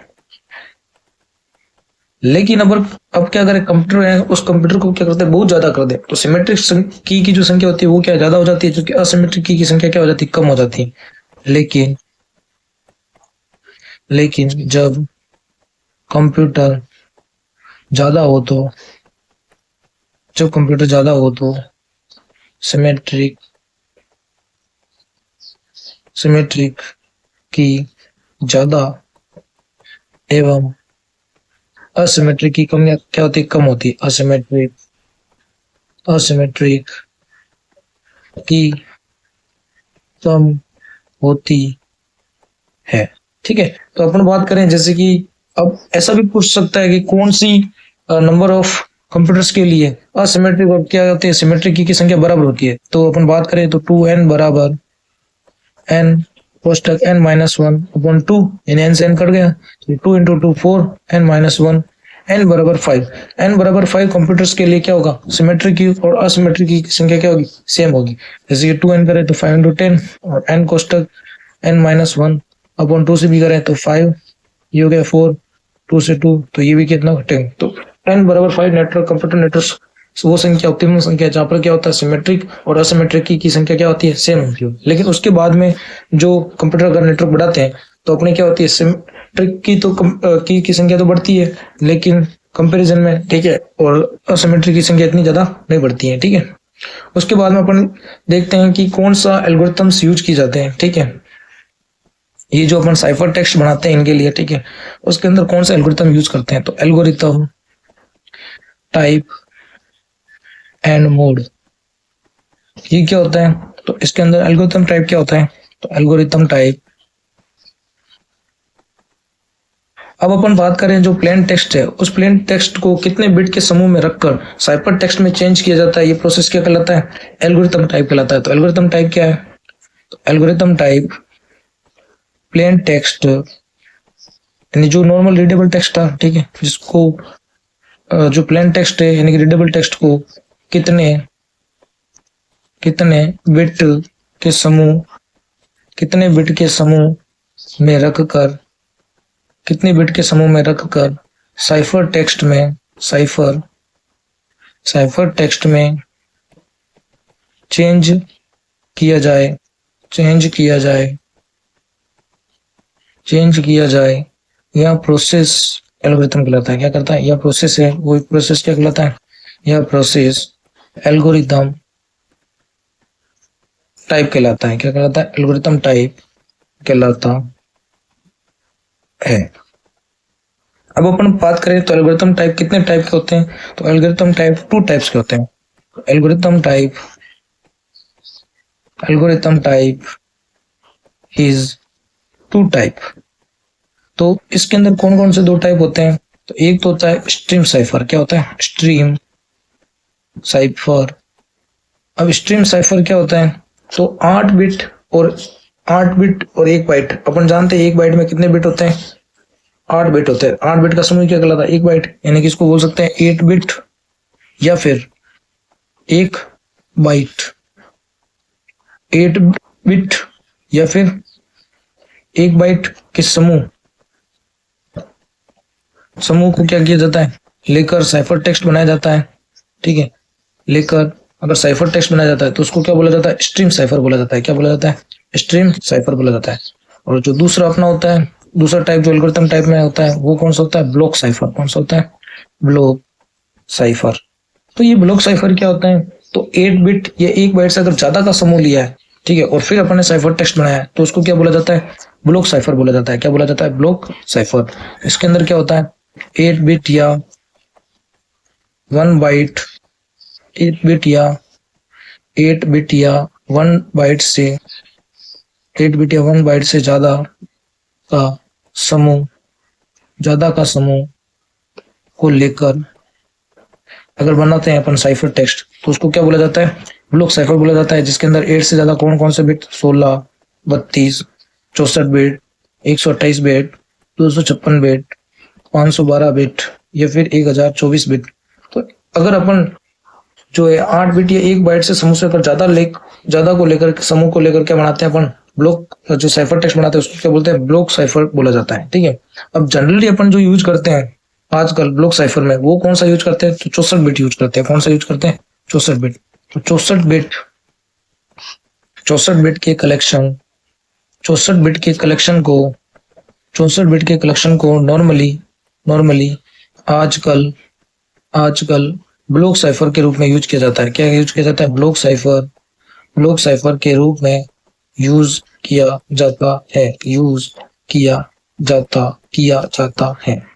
लेकिन अब क्या करें, कंप्यूटर है, उस कंप्यूटर को क्या करते हैं, बहुत ज्यादा कर दे, तो सिमेट्रिक की जो संख्या होती है वो क्या ज्यादा हो जाती है, जबकि असिमेट्रिक की संख्या क्या हो जाती है, कम हो जाती है। लेकिन जब कंप्यूटर ज्यादा हो तो सिमेट्रिक की ज्यादा एवं असिमेट्रिक की कम क्या होती है, कम होती है। असिमेट्रिक की कम होती है, ठीक है। तो अपन बात करें, जैसे कि अब ऐसा भी पूछ सकता है कि कौन सी नंबर ऑफ कंप्यूटर्स के लिए असिमेट्रिक और क्या होती है, सिमेट्रिक की संख्या बराबर होती है। तो अपन बात करें तो 2n बराबर n कोष्टक n-1/2, यानी n से n कट गया, तो 2 into 2 4, n-1, n बराबर 5। n बराबर 5 कंप्यूटर्स के लिए क्या होगा, सिमेट्रिक की और असिमेट्रिक की संख्या क्या होगी, सेम होगी। जैसे कि 2n करें तो 5 into 10, और n कोष्टक n-1/2 से भी करें तो 5, ये हो गया 4, 2 से 2, तो ये भी कितना 10। तो n बराबर 5 नेटवर्क, कंप्यूटर नेटवर्क वो संख्या ऑप्टिमम संख्या जहाँ पर क्या होता है, सिमेट्रिक और असिमेट्रिक की संख्या क्या होती है, सेम होती है। लेकिन उसके बाद में जो कंप्यूटर का नेटवर्क बढ़ाते हैं तो अपने क्या होती है, सिमेट्रिक की तो की संख्या तो बढ़ती है लेकिन कंपैरिजन में, ठीक है, और असिमेट्रिक की संख्या इतनी ज्यादा नहीं बढ़ती है, ठीक है। उसके बाद में अपन देखते हैं कि कौन सा एल्गोरिथम्स यूज किए जाते हैं, ठीक है। ये जो अपन साइफर टेक्स्ट बनाते हैं इनके लिए, ठीक है, उसके अंदर कौन सा एल्गोरिथम यूज करते हैं, तो एल्गोरिथम टाइप एंड मोड, ये क्या होता है, तो इसके अंदर एल्गोरिथम टाइप क्या होता है, तो एल्गोरिथम टाइप, अब अपन बात करें जो प्लेन टेक्स्ट है, उस प्लेन टेक्स्ट को कितने बिट के समूह में रखकर साइफर टेक्स्ट में चेंज किया जाता है, ये प्रोसेस क्या कहलाता है, एल्गोरिथम टाइप कहलाता है। तो एल्गोरिथम टाइप क्या है, तो एल्गोरिथम टाइप प्लेन टेक्स्ट, यानी जो नॉर्मल रीडेबल टेक्स्ट था, ठीक है, जिसको जो प्लेन टेक्स्ट है यानी कि रीडेबल टेक्स्ट को कितने कितने बिट के समूह, कितने बिट के समूह में रखकर, कितने बिट के समूह में रखकर साइफर टेक्स्ट में, साइफर टेक्स्ट में चेंज किया जाए, चेंज किया जाए, यह प्रोसेस एल्गोरिथम कहलाता है। क्या करता है, यह प्रोसेस है, वो प्रोसेस क्या कहलाता है, यह प्रोसेस एल्गोरिथम टाइप कहलाता है। क्या कहलाता है, एल्गोरिथम टाइप कहलाता है। अब अपन बात करें तो एल्गोरिथम टाइप कितने टाइप के होते हैं, तो एल्गोरिथम टाइप 2 टाइप्स के होते हैं। Algorithm type is 2 type. तो इसके अंदर कौन कौन से 2 टाइप होते हैं, तो एक तो होता है स्ट्रीम साइफर। क्या होता है, स्ट्रीम साइफर। अब स्ट्रीम साइफर क्या होता है, तो 8 बिट और 1 बाइट। अपन जानते हैं 1 बाइट में कितने बिट होते हैं, 8 बिट होते हैं। 8 बिट का समूह क्या कहलाता है, 1 बाइट, यानी कि इसको बोल सकते हैं 8 बिट या फिर 1 बाइट, 8 बिट या फिर 1 बाइट के समूह को क्या किया जाता है, लेकर साइफर टेक्स्ट बनाया जाता है, ठीक है। लेकर अगर साइफर टेक्स्ट बनाया जाता है तो उसको क्या बोला जाता है, स्ट्रीम साइफर बोला जाता है। क्या बोला जाता है, स्ट्रीम साइफर बोला जाता है। और जो दूसरा अपना होता है, दूसरा टाइप जो एल्गोरिथम टाइप में होता है, वो कौन सा होता है, ब्लॉक साइफर। कौन सा होता है, ब्लॉक साइफर। तो ये ब्लॉक साइफर क्या होता है, तो 8 बिट या 1 बाइट से अगर ज्यादा का समूह लिया है, ठीक है, और फिर अपन ने साइफर टेक्स्ट बनाया है, तो उसको क्या बोला जाता है, ब्लॉक साइफर बोला जाता है। क्या बोला जाता है, ब्लॉक साइफर। इसके अंदर क्या होता है, 8 बिट या 1 बाइट, 8 बिट या 1 बाइट से 8 बिट या 1 बाइट से ज्यादा का समूह को लेकर अगर बनाते हैं अपन साइफर टेक्स्ट, तो उसको क्या बोला जाता है, ब्लॉक साइफर बोला जाता है। जिसके अंदर 8 से ज्यादा कौन कौन से bit, 16, 32, 64 bit, 128 bit, 256 bit, 512 bit या फिर 1024 बिट। तो अगर अपन जो है 8 बिट या 1 बाइट से समूह से अगर ज्यादा को लेकर, समूह को लेकर क्या बनाते हैं अपन, ब्लॉक, जो साइफर टेक्स्ट बनाते हैं उसको क्या बोलते हैं, ब्लॉक साइफर बोला जाता है, ठीक है। अब जनरली अपन जो यूज करते हैं आजकल ब्लॉक साइफर में, वो कौन सा यूज करते हैं, तो 64 बिट यूज करते हैं। कौन सा यूज करते हैं, 64 बिट। तो 64 बिट के कलेक्शन, 64 बिट के कलेक्शन को नॉर्मली आजकल ब्लॉक साइफर के रूप में यूज किया जाता है। क्या यूज किया जाता है, ब्लॉक साइफर के रूप में यूज किया जाता है।